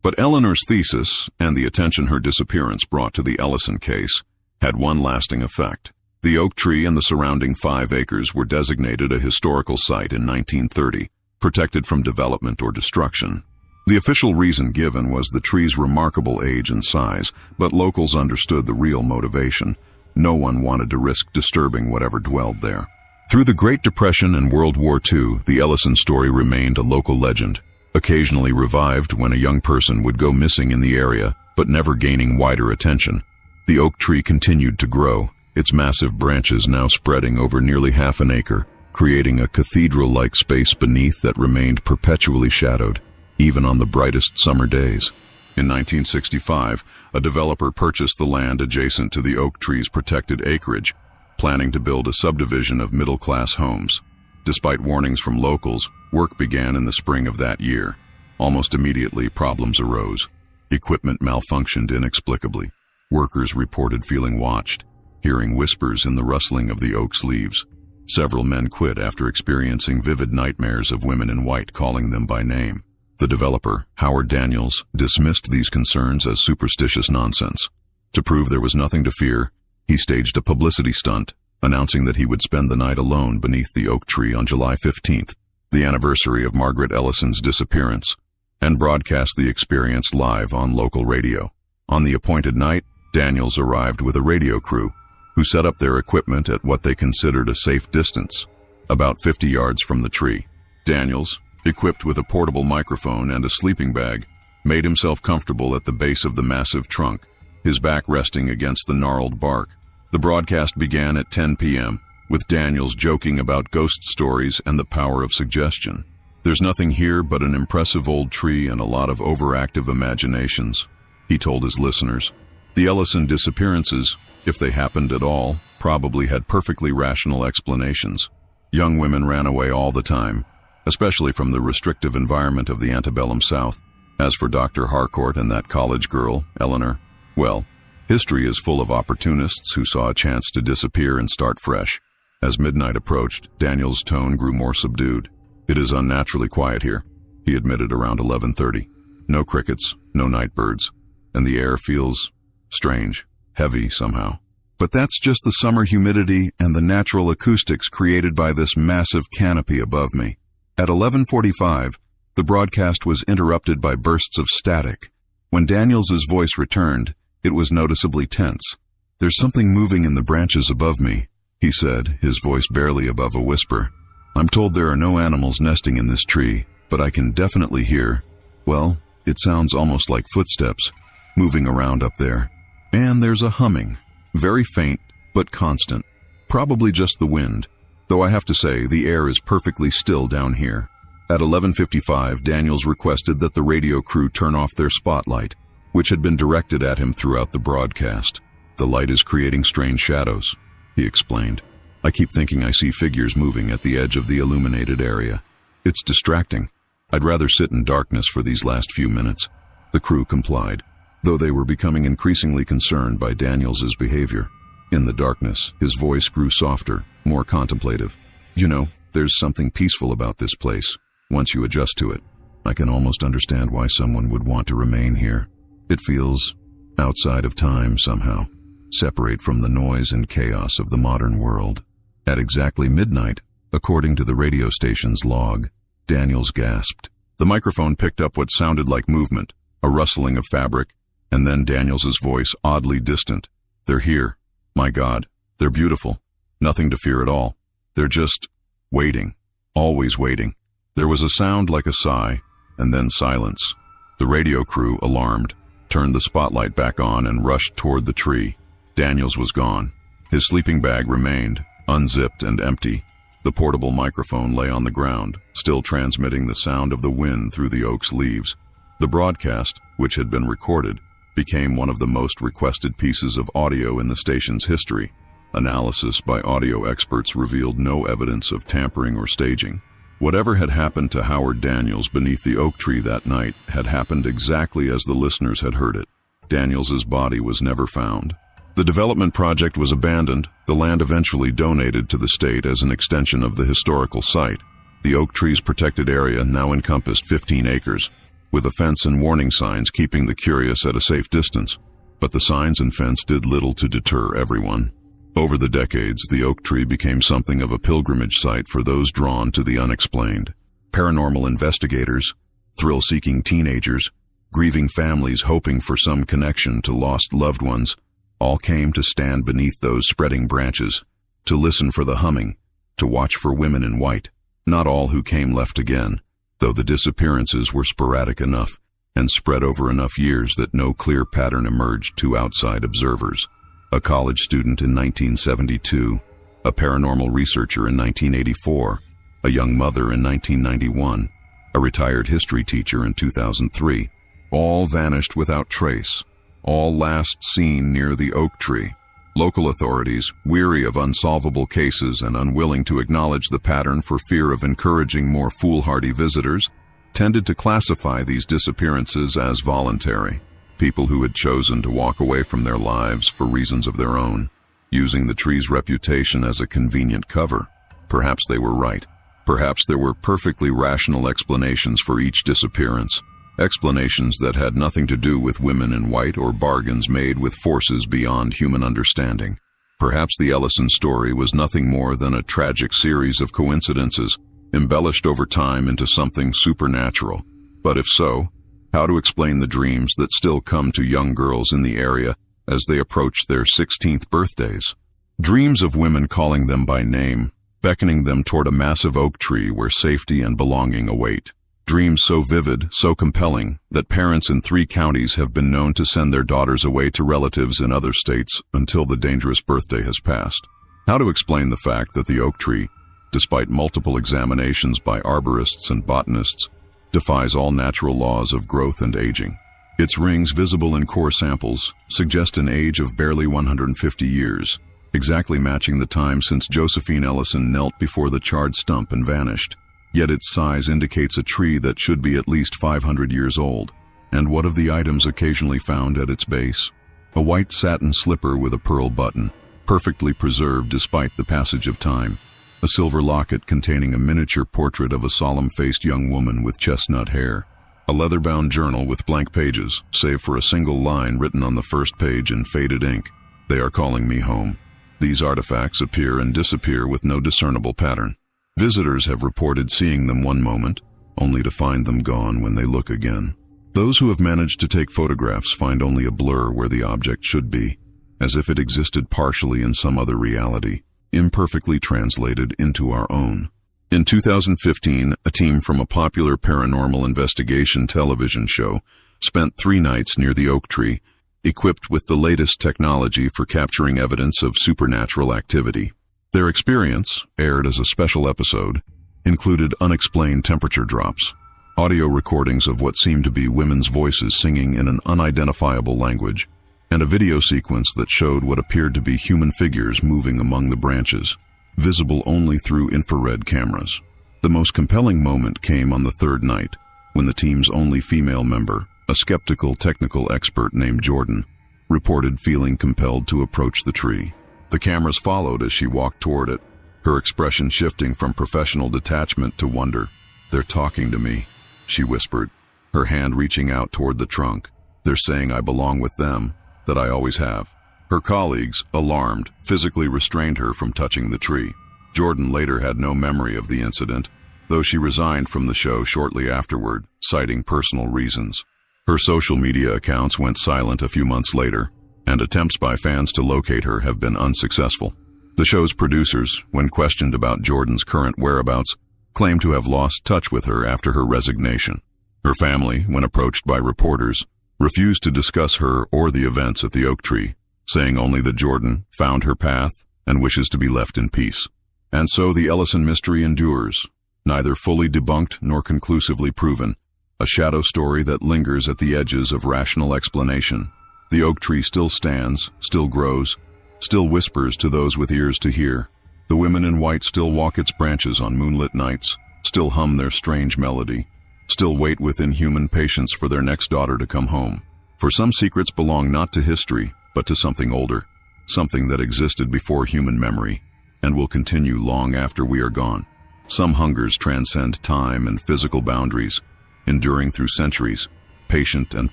But Eleanor's thesis, and the attention her disappearance brought to the Ellison case, had one lasting effect. The oak tree and the surrounding 5 acres were designated a historical site in 1930, protected from development or destruction. The official reason given was the tree's remarkable age and size, but locals understood the real motivation. No one wanted to risk disturbing whatever dwelled there. Through the Great Depression and World War II, the Ellison story remained a local legend, occasionally revived when a young person would go missing in the area, but never gaining wider attention. The oak tree continued to grow, its massive branches now spreading over nearly half an acre, creating a cathedral-like space beneath that remained perpetually shadowed, even on the brightest summer days. In 1965, a developer purchased the land adjacent to the oak tree's protected acreage, planning to build a subdivision of middle-class homes. Despite warnings from locals, work began in the spring of that year. Almost immediately, problems arose. Equipment malfunctioned inexplicably. Workers reported feeling watched, hearing whispers in the rustling of the oak's leaves. Several men quit after experiencing vivid nightmares of women in white calling them by name. The developer, Howard Daniels, dismissed these concerns as superstitious nonsense. To prove there was nothing to fear, he staged a publicity stunt, announcing that he would spend the night alone beneath the oak tree on July 15th, the anniversary of Margaret Ellison's disappearance, and broadcast the experience live on local radio. On the appointed night, Daniels arrived with a radio crew, who set up their equipment at what they considered a safe distance, about 50 yards from the tree. Daniels, equipped with a portable microphone and a sleeping bag, made himself comfortable at the base of the massive trunk, his back resting against the gnarled bark. The broadcast began at 10 p.m., with Daniels joking about ghost stories and the power of suggestion. "There's nothing here but an impressive old tree and a lot of overactive imaginations," he told his listeners. The Ellison disappearances, if they happened at all, probably had perfectly rational explanations. Young women ran away all the time, especially from the restrictive environment of the antebellum South. As for Dr. Harcourt and that college girl, Eleanor, well, history is full of opportunists who saw a chance to disappear and start fresh. As midnight approached, Daniel's tone grew more subdued. "It is unnaturally quiet here," he admitted around 11:30. "No crickets, no night birds, and the air feels strange, heavy somehow. But that's just the summer humidity and the natural acoustics created by this massive canopy above me." At 11:45, the broadcast was interrupted by bursts of static. When Daniels's voice returned, it was noticeably tense. "There's something moving in the branches above me," he said, his voice barely above a whisper. "I'm told there are no animals nesting in this tree, but I can definitely hear, well, it sounds almost like footsteps, moving around up there. And there's a humming, very faint but constant, probably just the wind. though I have to say the air is perfectly still down here. At 11:55, Daniels requested that the radio crew turn off their spotlight, which had been directed at him throughout the broadcast. "The light is creating strange shadows," he explained. "I keep thinking I see figures moving at the edge of the illuminated area. It's distracting. I'd rather sit in darkness for these last few minutes." The crew complied, though they were becoming increasingly concerned by Daniels's behavior. In the darkness, his voice grew softer, more contemplative. "You know, there's something peaceful about this place. Once you adjust to it, I can almost understand why someone would want to remain here. It feels outside of time somehow, separate from the noise and chaos of the modern world." At exactly midnight, according to the radio station's log, Daniels gasped. The microphone picked up what sounded like movement, a rustling of fabric, and then Daniels's voice, oddly distant. "They're here. My God, they're beautiful. Nothing to fear at all. They're just waiting, always waiting." There was a sound like a sigh, and then silence. The radio crew, alarmed, turned the spotlight back on and rushed toward the tree. Daniels was gone. His sleeping bag remained, unzipped and empty. The portable microphone lay on the ground, still transmitting the sound of the wind through the oak's leaves. The broadcast, which had been recorded, became one of the most requested pieces of audio in the station's history. Analysis by audio experts revealed no evidence of tampering or staging. Whatever had happened to Howard Daniels beneath the oak tree that night had happened exactly as the listeners had heard it. Daniels's body was never found. The development project was abandoned, the land eventually donated to the state as an extension of the historical site. The oak tree's protected area now encompassed 15 acres, with a fence and warning signs keeping the curious at a safe distance. But the signs and fence did little to deter everyone. Over the decades, the oak tree became something of a pilgrimage site for those drawn to the unexplained. Paranormal investigators, thrill-seeking teenagers, grieving families hoping for some connection to lost loved ones, all came to stand beneath those spreading branches, to listen for the humming, to watch for women in white. Not all who came left again, though the disappearances were sporadic enough and spread over enough years that no clear pattern emerged to outside observers. A college student in 1972, a paranormal researcher in 1984, a young mother in 1991, a retired history teacher in 2003, all vanished without trace, all last seen near the oak tree. Local authorities, weary of unsolvable cases and unwilling to acknowledge the pattern for fear of encouraging more foolhardy visitors, tended to classify these disappearances as voluntary. People who had chosen to walk away from their lives for reasons of their own, using the tree's reputation as a convenient cover. Perhaps they were right. Perhaps there were perfectly rational explanations for each disappearance, explanations that had nothing to do with women in white or bargains made with forces beyond human understanding. Perhaps the Ellison story was nothing more than a tragic series of coincidences, embellished over time into something supernatural. But if so, how to explain the dreams that still come to young girls in the area as they approach their 16th birthdays? Dreams of women calling them by name, beckoning them toward a massive oak tree where safety and belonging await. Dreams so vivid, so compelling, that parents in 3 counties have been known to send their daughters away to relatives in other states until the dangerous birthday has passed. How to explain the fact that the oak tree, despite multiple examinations by arborists and botanists, defies all natural laws of growth and aging. Its rings, visible in core samples, suggest an age of barely 150 years, exactly matching the time since Josephine Ellison knelt before the charred stump and vanished. Yet its size indicates a tree that should be at least 500 years old. And what of the items occasionally found at its base? A white satin slipper with a pearl button, perfectly preserved despite the passage of time. A silver locket containing a miniature portrait of a solemn-faced young woman with chestnut hair. A leather-bound journal with blank pages, save for a single line written on the first page in faded ink. "They are calling me home." These artifacts appear and disappear with no discernible pattern. Visitors have reported seeing them one moment, only to find them gone when they look again. Those who have managed to take photographs find only a blur where the object should be, as if it existed partially in some other reality, imperfectly translated into our own. In 2015, a team from a popular paranormal investigation television show spent 3 nights near the oak tree, equipped with the latest technology for capturing evidence of supernatural activity. Their experience, aired as a special episode, included unexplained temperature drops, audio recordings of what seemed to be women's voices singing in an unidentifiable language, and a video sequence that showed what appeared to be human figures moving among the branches, visible only through infrared cameras. The most compelling moment came on the third night, when the team's only female member, a skeptical technical expert named Jordan, reported feeling compelled to approach the tree. The cameras followed as she walked toward it, her expression shifting from professional detachment to wonder. "They're talking to me," she whispered, her hand reaching out toward the trunk. "They're saying I belong with them, that I always have." Her colleagues, alarmed, physically restrained her from touching the tree. Jordan later had no memory of the incident, though she resigned from the show shortly afterward, citing personal reasons. Her social media accounts went silent a few months later, and attempts by fans to locate her have been unsuccessful. The show's producers, when questioned about Jordan's current whereabouts, claimed to have lost touch with her after her resignation. Her family, when approached by reporters, refused to discuss her or the events at the oak tree, saying only that Jordan found her path and wishes to be left in peace. And so the Ellison mystery endures, neither fully debunked nor conclusively proven, a shadow story that lingers at the edges of rational explanation. The oak tree still stands, still grows, still whispers to those with ears to hear. The women in white still walk its branches on moonlit nights, still hum their strange melody, still wait with inhuman patience for their next daughter to come home. For some secrets belong not to history, but to something older, something that existed before human memory, and will continue long after we are gone. Some hungers transcend time and physical boundaries, enduring through centuries, patient and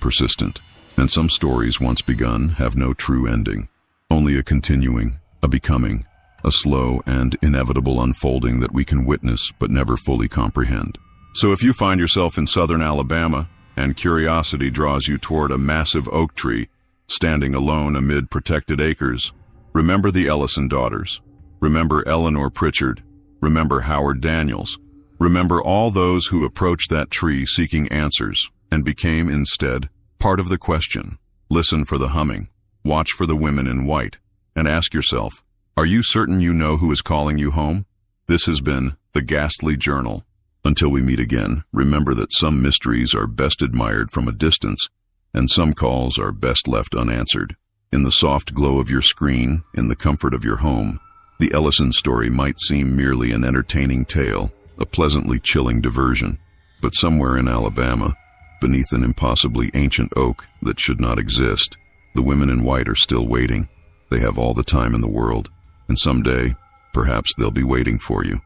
persistent. And some stories, once begun, have no true ending, only a continuing, a becoming, a slow and inevitable unfolding that we can witness but never fully comprehend. So if you find yourself in southern Alabama and curiosity draws you toward a massive oak tree standing alone amid protected acres, remember the Ellison daughters. Remember Eleanor Pritchard. Remember Howard Daniels. Remember all those who approached that tree seeking answers and became instead part of the question. Listen for the humming, watch for the women in white, and ask yourself, are you certain you know who is calling you home? This has been The Ghastly Journal. Until we meet again, remember that some mysteries are best admired from a distance, and some calls are best left unanswered. In the soft glow of your screen, in the comfort of your home, the Ellison story might seem merely an entertaining tale, a pleasantly chilling diversion, but somewhere in Alabama, beneath an impossibly ancient oak that should not exist, the women in white are still waiting. They have all the time in the world, and someday, perhaps they'll be waiting for you.